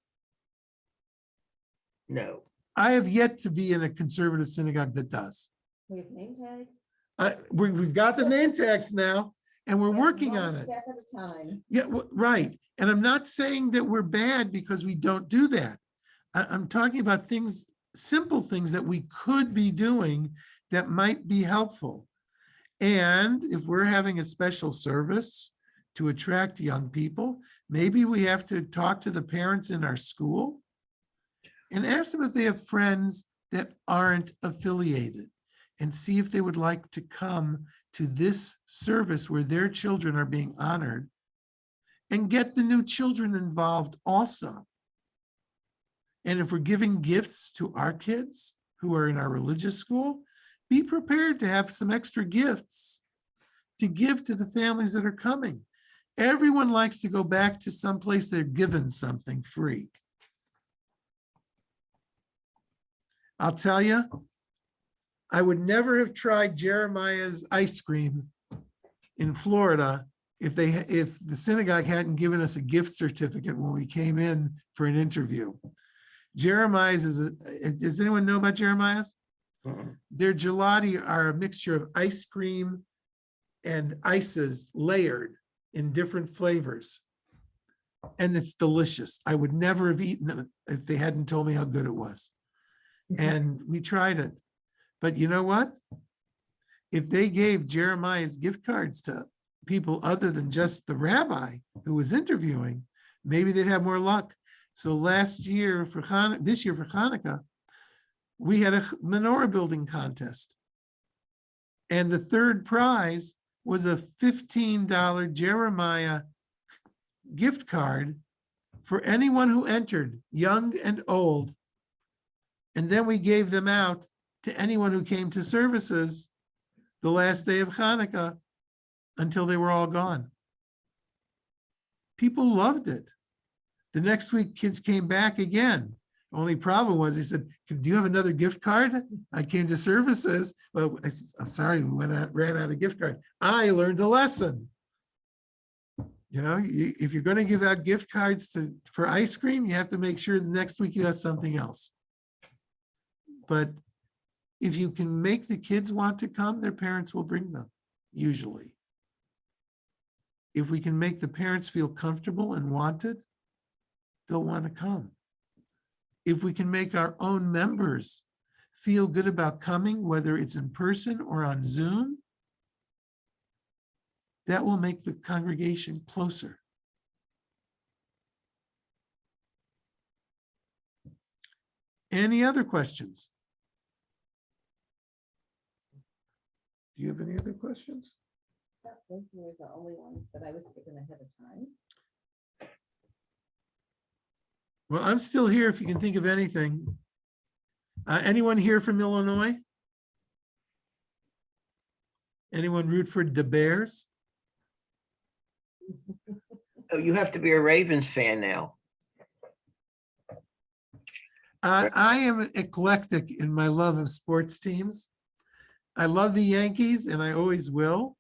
A: No.
C: I have yet to be in a conservative synagogue that does.
H: We have name tags.
C: We've got the name tags now, and we're working on it.
H: Step at a time.
C: Yeah, right. And I'm not saying that we're bad because we don't do that. I'm talking about things, simple things that we could be doing that might be helpful. And if we're having a special service to attract young people, maybe we have to talk to the parents in our school and ask them if they have friends that aren't affiliated, and see if they would like to come to this service where their children are being honored, and get the new children involved also. And if we're giving gifts to our kids who are in our religious school, be prepared to have some extra gifts to give to the families that are coming. Everyone likes to go back to some place they're given something free. I'll tell you, I would never have tried Jeremiah's ice cream in Florida if the synagogue hadn't given us a gift certificate when we came in for an interview. Jeremiah's does anyone know about Jeremiah's? Their gelati are a mixture of ice cream and ices layered in different flavors. And it's delicious. I would never have eaten it if they hadn't told me how good it was. And we tried it. But you know what? If they gave Jeremiah's gift cards to people other than just the rabbi who was interviewing, maybe they'd have more luck. So this year for Hanukkah, we had a menorah building contest. And the third prize was a $15 Jeremiah gift card for anyone who entered, young and old. And then we gave them out to anyone who came to services the last day of Hanukkah until they were all gone. People loved it. The next week, kids came back again. Only problem was, he said, do you have another gift card? I came to services. Well, I said, I'm sorry, we ran out of gift card. I learned a lesson. You know, if you're going to give out gift cards for ice cream, you have to make sure the next week you have something else. But if you can make the kids want to come, their parents will bring them, usually. If we can make the parents feel comfortable and wanted, they'll want to come. If we can make our own members feel good about coming, whether it's in person or on Zoom, that will make the congregation closer. Any other questions? Do you have any other questions?
H: Those were the only ones that I was given ahead of time.
C: Well, I'm still here if you can think of anything. Anyone here from Illinois? Anyone root for the Bears?
A: Oh, you have to be a Ravens fan now.
C: I am eclectic in my love of sports teams. I love the Yankees and I always will.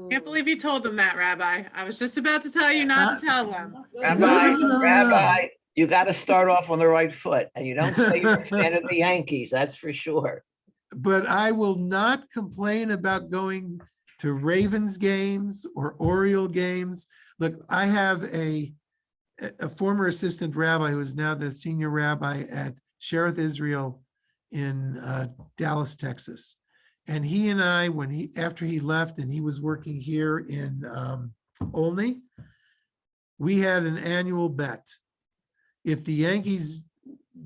B: Can't believe you told them that, Rabbi. I was just about to tell you not to tell them.
A: Rabbi, you got to start off on the right foot, and you don't say you're a fan of the Yankees, that's for sure.
C: But I will not complain about going to Ravens games or Oriole games. Look, I have a former assistant rabbi who is now the senior rabbi at Sheriff Israel in Dallas, Texas. And he and I, after he left and he was working here in Olney, we had an annual bet. If the Yankees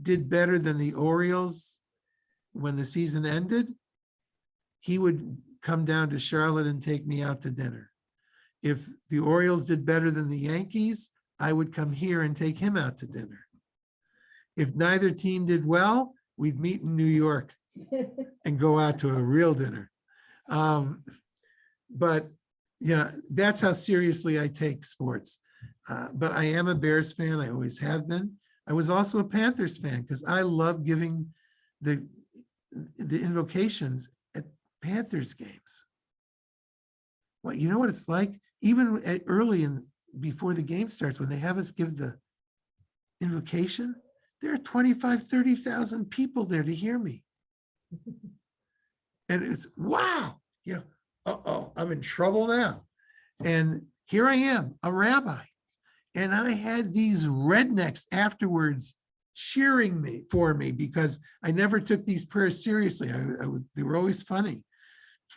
C: did better than the Orioles when the season ended, he would come down to Charlotte and take me out to dinner. If the Orioles did better than the Yankees, I would come here and take him out to dinner. If neither team did well, we'd meet in New York and go out to a real dinner. But yeah, that's how seriously I take sports. But I am a Bears fan. I always have been. I was also a Panthers fan because I love giving the invocations at Panthers games. Well, you know what it's like? Even early before the game starts, when they have us give the invocation, there are 25, 30,000 people there to hear me. And it's, wow, uh-oh, I'm in trouble now. And here I am, a rabbi. And I had these rednecks afterwards cheering for me because I never took these prayers seriously. They were always funny.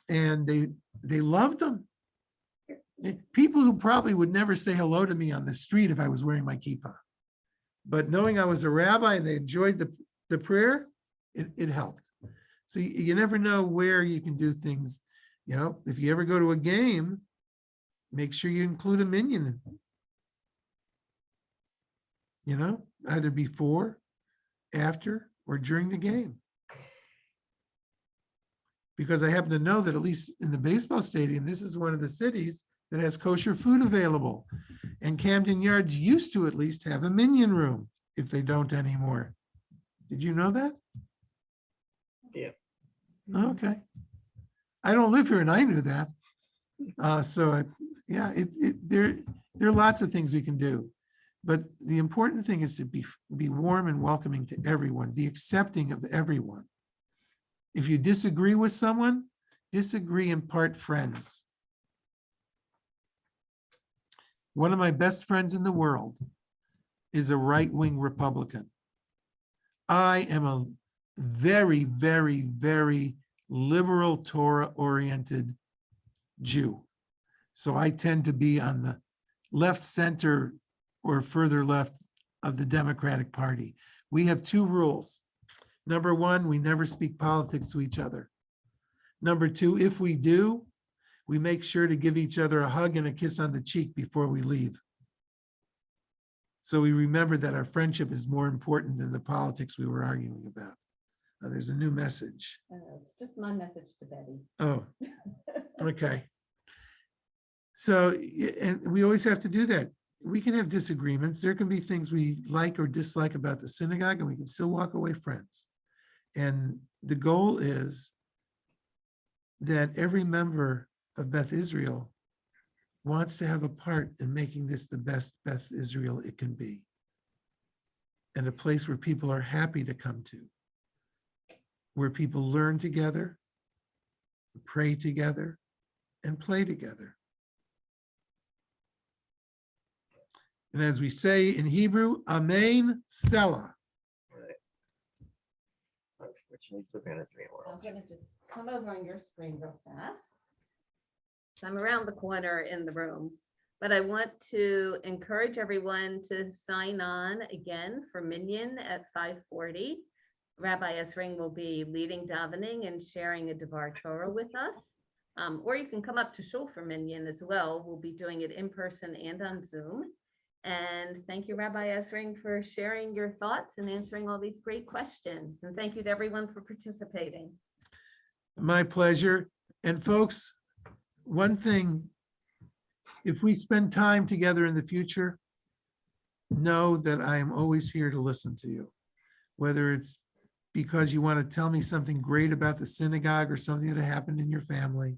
C: And they loved them. People who probably would never say hello to me on the street if I was wearing my kippah. But knowing I was a rabbi and they enjoyed the prayer, it helped. So you never know where you can do things. If you ever go to a game, make sure you include a minyan. Either before, after, or during the game. Because I happen to know that at least in the baseball stadium, this is one of the cities that has kosher food available. And Camden Yards used to at least have a minyan room, if they don't anymore. Did you know that?
A: Yeah.
C: Okay. I don't live here and I knew that. There are lots of things we can do. But the important thing is to be warm and welcoming to everyone, be accepting of everyone. If you disagree with someone, disagree and part friends. One of my best friends in the world is a right-wing Republican. I am a very, very, very liberal Torah-oriented Jew. So I tend to be on the left center or further left of the Democratic Party. We have two rules. Number one, we never speak politics to each other. Number two, if we do, we make sure to give each other a hug and a kiss on the cheek before we leave. So we remember that our friendship is more important than the politics we were arguing about. There's a new message.
H: It's just my message to Betty.
C: Oh, okay. So, and we always have to do that. We can have disagreements. There can be things we like or dislike about the synagogue, and we can still walk away friends. And the goal is that every member of Beth Israel wants to have a part in making this the best Beth Israel it can be, and a place where people are happy to come to, where people learn together, pray together, and play together. And as we say in Hebrew, Amen, Selah.
A: Unfortunately, it's looking at three
H: I'm
A: worlds.
H: gonna just come over on your screen real fast. So I'm around the corner in the room, but I want to encourage everyone to sign on again for Minyan at 5:40. Rabbi Ezring will be leading davening and sharing a Devar Torah with us. Or you can come up to Shul for Minyan as well. We'll be doing it in person and on Zoom. And thank you, Rabbi Ezring, for sharing your thoughts and answering all these great questions. And thank you to everyone for participating.
C: My pleasure. And folks, one thing, if we spend time together in the future, know that I am always here to listen to you. Whether it's because you want to tell me something great about the synagogue or something that happened in your family,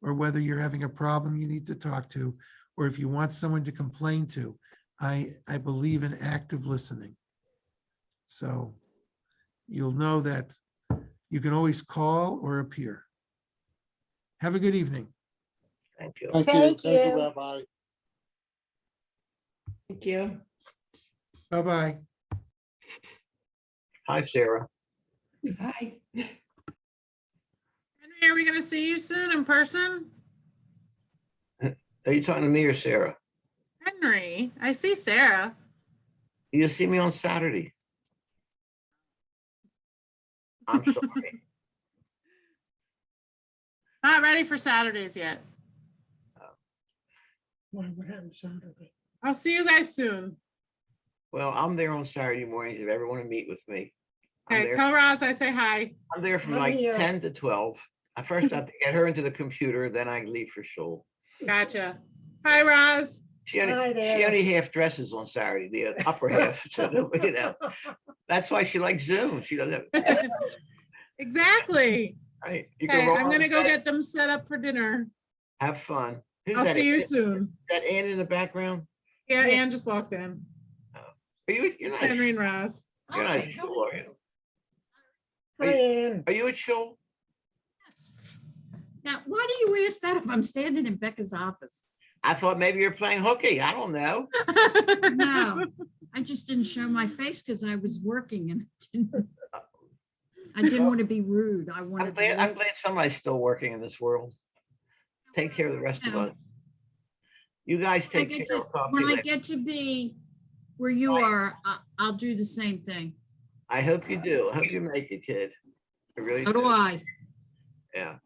C: or whether you're having a problem you need to talk to, or if you want someone to complain to. I believe in active listening. So you'll know that you can always call or appear. Have a good evening.
A: Thank you.
G: Thank you.
D: Rabbi.
J: Thank you.
C: Bye-bye.
A: Hi, Sarah.
J: Hi.
B: Henry, are we gonna see you soon in person?
A: Are you talking to me or Sarah?
B: Henry, I see Sarah.
A: You see me on Saturday. I'm sorry.
B: Not ready for Saturdays yet. I'll see you guys soon.
A: Well, I'm there on Saturday mornings if you ever want to meet with me. I'm
B: Okay,
A: there-
B: tell Roz I say hi.
A: I'm there from like 10 to 12. I first have to get her into the computer, then I leave for shul.
B: Gotcha. Hi, Roz.
A: She only half dresses on Saturday, the upper half. So, you know, that's why she likes Zoom. She doesn't.
B: Exactly.
A: Right. You
B: Okay,
A: can roll
B: I'm
A: on
B: gonna go
A: bed,
B: get them set up for dinner.
A: have fun. Who's
B: I'll
A: that?
B: see you
A: Is
B: soon.
A: that Ann in the background?
B: Yeah, Ann just walked in.
A: You're not,
B: Henry and Roz.
A: you're not at shul, are you? Are you at shul?
L: Now, why do you ask that if I'm standing in Becca's office?
A: I thought maybe you're playing hooky. I don't know.
L: No, I just didn't show my face because I was working and I didn't want to be rude. I
A: I'm
L: wanted to
A: glad
L: listen.
A: somebody's still working in this world. Take care of the rest of us. You guys
L: I
A: take
L: get
A: care.
L: to-
A: I'll talk to
L: When
A: you
L: I
A: later.
L: get to be where you are, I'll do the same thing.
A: I hope you do. I hope you make it, kid. I really
L: So do I.
A: Yeah.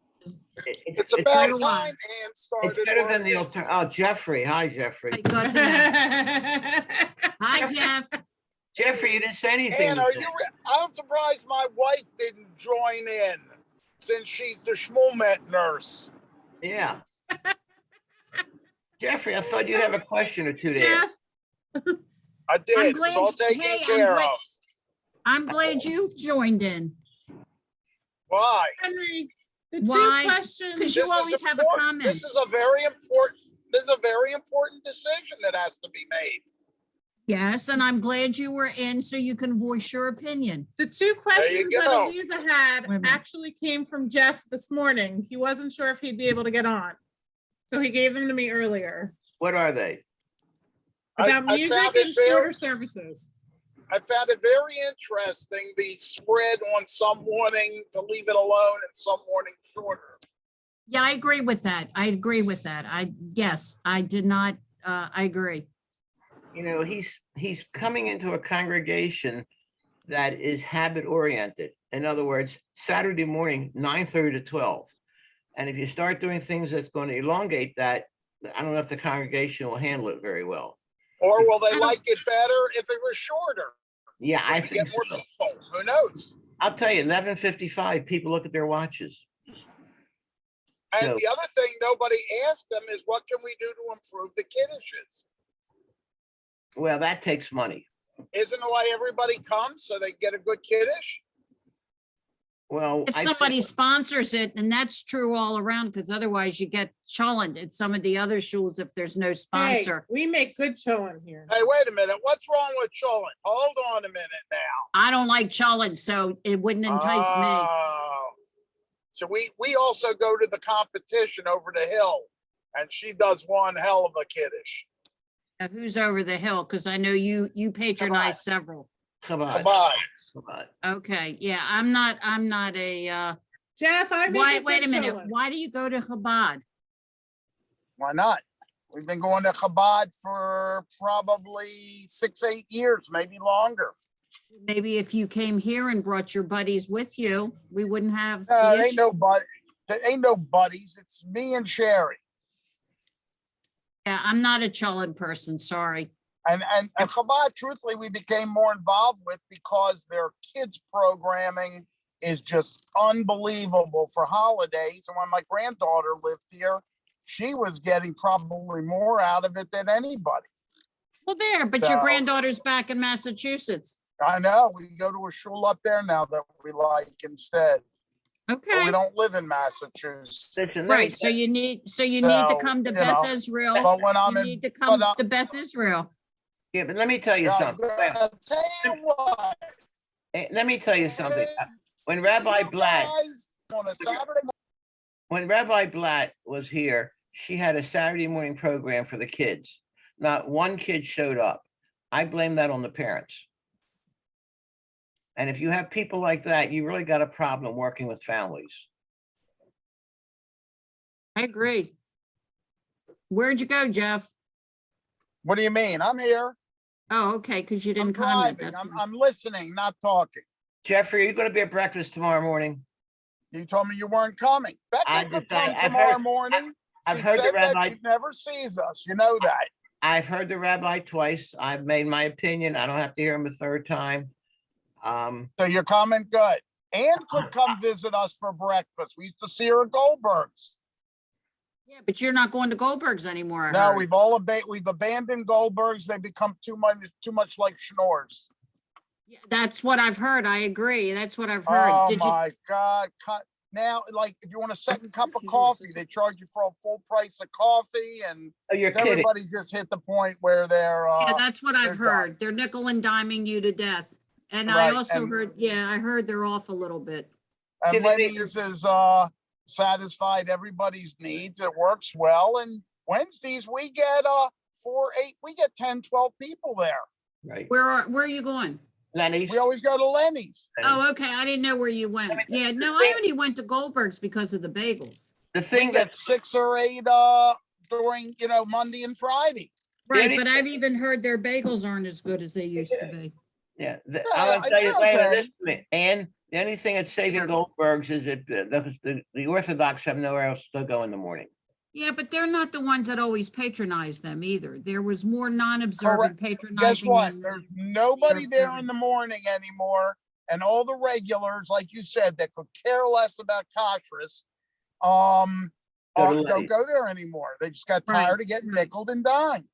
D: It's about
L: better
D: time
L: one.
D: Ann
A: It's
D: started.
A: better than the
D: working.
A: alter. Oh, Jeffrey. Hi, Jeffrey.
L: I got to that. Hi, Jeff.
A: Jeffrey, you didn't say anything.
D: Ann, I'm surprised my wife didn't join in since she's the Schmulmet nurse.
A: Yeah. Jeffrey, I thought you'd have a question or two there.
B: Jeff,
D: I did.
L: I'm
D: It was all
L: glad-
D: taken
L: hey,
D: care of.
L: I'm glad you've joined in.
D: Why?
B: Henry, the
L: Why?
B: two questions.
L: Because you
D: This is
L: always have a
D: important.
L: comment.
D: This is a very important decision that has to be made.
L: Yes, and I'm glad you were in so you can voice your opinion.
B: The two questions that
D: go.
B: Eliza had
L: Wait a minute.
B: actually came from Jeff this morning. He wasn't sure if he'd be able to get on. So he gave them to me earlier
A: What are they?
B: about
D: I
B: music
D: found it
B: and
D: very-
B: shorter services.
D: I found it very interesting, the spread on some wanting to leave it alone and some wanting shorter.
L: Yeah, I agree with that. Yes, I did not, I agree.
A: You know, he's coming into a congregation that is habit oriented. In other words, Saturday morning, 9:30 to 12. And if you start doing things that's going to elongate that, I don't know if the congregation will handle it very well.
D: Or will they
B: don't-
D: like it better if it was shorter?
A: Yeah, I
D: To
A: think
D: get more
A: so.
D: people, who knows?
A: I'll tell you, 11:55, people look at their watches.
D: And
A: No.
D: the other thing nobody asked them is what can we do to improve the kiddishes?
A: Well, that takes money.
D: Isn't the way everybody comes so they get a good kiddish?
A: Well,
L: If
A: I
L: somebody
A: think,
L: sponsors it, and that's true all around, because otherwise you get challenged at some of the other schools if there's no
B: Hey,
L: sponsor.
B: we make good chillin' here.
D: Hey, wait a minute. What's wrong with Cholin? Hold on a minute now.
L: I don't like challenge, so it wouldn't entice me.
D: Oh. So we also go to the competition over the hill, and she does one hell of a kiddish.
L: Now, who's over the hill? Because I know you patronize several.
A: Chabad.
D: Chabad.
A: Chabad.
L: Okay, yeah, I'm not a,
B: Jeff, I make
L: why,
B: a
L: wait a
B: good
L: minute,
B: chillin'.
L: why do you go to Chabad?
D: Why not? We've been going to Chabad for probably 6-8 years, maybe longer.
L: Maybe if you came here and brought your buddies with you, we wouldn't have. the
D: No, it ain't
L: issue.
D: there ain't no buddies. It's me and Sherry.
L: Yeah, I'm not a Cholin person, sorry.
D: And Chabad, truthfully, we became more involved with because their kids programming is just unbelievable for holidays. And when my granddaughter lived here, she was getting probably more out of it than anybody.
L: Well, there, but your
D: So-
L: granddaughter's back in Massachusetts.
D: I know, we go to a shul up there now that we like instead. but we
L: Okay,
D: don't live in Massachusetts.
A: Listen, let me
L: right. So
A: tell-
L: you need to
D: So,
L: come to
D: you
L: Beth
D: know,
L: Israel.
D: But when I'm
L: You
D: in,
L: need to
D: but
L: come
D: I'm,
L: to Beth Israel.
A: yeah, but let me tell you something.
D: I'll tell you what.
A: Let me tell you something. When Rabbi
D: You
A: Blatt,
D: guys on a Saturday
A: when Rabbi Blatt was here, she had a Saturday morning program for the kids. Not one kid showed up. I blame that on the parents. And if you have people like that, you really got a problem working with families.
L: I agree. Where'd you go, Jeff?
D: What do you mean? I'm here.
L: Oh, okay, because you
D: I'm
L: didn't comment.
D: driving.
L: That's
D: I'm listening, not talking.
A: Jeffrey, are you going to be at breakfast tomorrow morning?
D: You told me you weren't coming.
A: I
D: Becca could
A: decided-
D: come
A: I've
D: tomorrow
A: heard-
D: morning.
A: I've
D: She
A: heard the
D: said that
A: rabbi.
D: she never sees us. You know that.
A: I've heard the rabbi twice. I've made my opinion. I don't have to hear him a third time.
D: So you're coming good. Ann could come visit us for breakfast. We used to see her at Goldberg's.
L: Yeah, but you're not going to Goldberg's anymore. I
D: No,
L: heard.
D: we've abandoned Goldberg's. They become too much like Schnorr's.
L: Yeah, that's what I've heard. I agree. That's what I've heard.
D: Oh
L: Did you?
D: my God. Now, like if you want a second cup of coffee, they charge you for a full price of coffee, and
A: Oh, you're kidding.
D: everybody just hit the point where they're
L: Yeah, that's what
D: they're
L: I've heard. They're nickel and diming you to death. And I
D: Right,
L: also
D: and-
L: heard, yeah, I heard they're off a little bit.
A: See,
D: And
A: they make-
D: Lenny's is satisfied everybody's needs. It works well. And Wednesdays we get 10, 12 people there.
A: Right.
L: Where are you going?
A: Lenny's.
D: We always go to Lenny's.
L: Oh, okay. I didn't know where you went. Yeah, no, I only went to Goldberg's because of the bagels.
A: The
D: We
A: thing
D: get
A: that
D: 6 or 8 during Monday and Friday.
L: Right,
A: only-
L: but I've even heard their bagels aren't as good as they used to be.
A: Yeah,
D: Yeah,
A: I want to tell you,
D: they're
A: wait a minute,
D: okay.
A: listen to me. And the only thing that's saving Goldberg's is that the Orthodox have nowhere else to go in the morning.
L: Yeah, but they're not the ones that always patronize them either. There was more non-observant
D: Guess
L: patronizing
D: what?
L: than.
D: There's nobody there in
L: observant.
D: the morning anymore. And all the regulars, like you said, that could care less about kashrus,
A: Go to
D: don't
A: Lenny's.
D: go there anymore. They just got
L: Right,
D: tired of getting
L: right.
D: nickeled and dimed.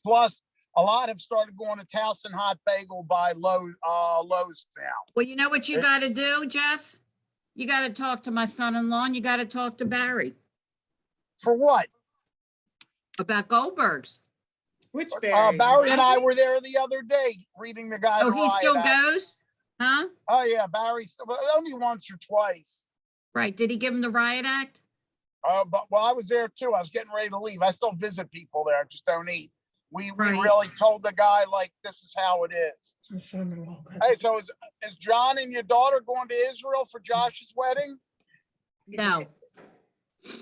D: Plus, a lot have started going to Towson Hot Bagel by Lowe's now.
L: Well, you know what you gotta do, Jeff? You gotta talk to my son-in-law and you gotta talk to Barry
D: For what?
L: about Goldberg's.
B: Which Barry?
D: Barry and I
B: Leslie?
D: were there the other day reading the guy.
L: Oh,
D: the
L: he
D: riot
L: still
D: act.
L: goes? Huh?
D: Oh yeah, Barry, but only once or twice.
L: Right, did he give him the riot act?
D: But I was there too. I was getting ready to leave. I still visit people there. I just don't eat. We
L: Right.
D: really told the guy like this is how it is. Hey, so is John and your daughter going to Israel for Josh's wedding?
L: No.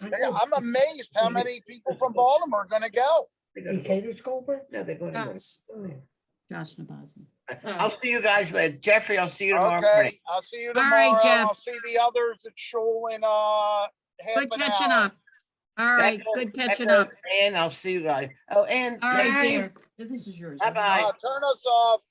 D: I'm amazed how many people from Baltimore are going to go.
J: He caters Goldberg? No, they're going to.
L: Josh. Josh Nabazzi.
A: I'll see you guys later. Jeffrey, I'll see you tomorrow morning.
D: Okay, I'll see you
L: All
D: tomorrow.
L: right, Jeff.
D: I'll see the others at Shul in half
L: Good
D: an
L: catching
D: hour.
L: up. All right,
A: Becca-
L: good catching
A: Becca,
L: up.
A: And I'll see you guys. Oh, and
L: All right,
A: Tracy,
L: dear. This is yours. isn't it?
A: Bye-bye.
D: Turn us off.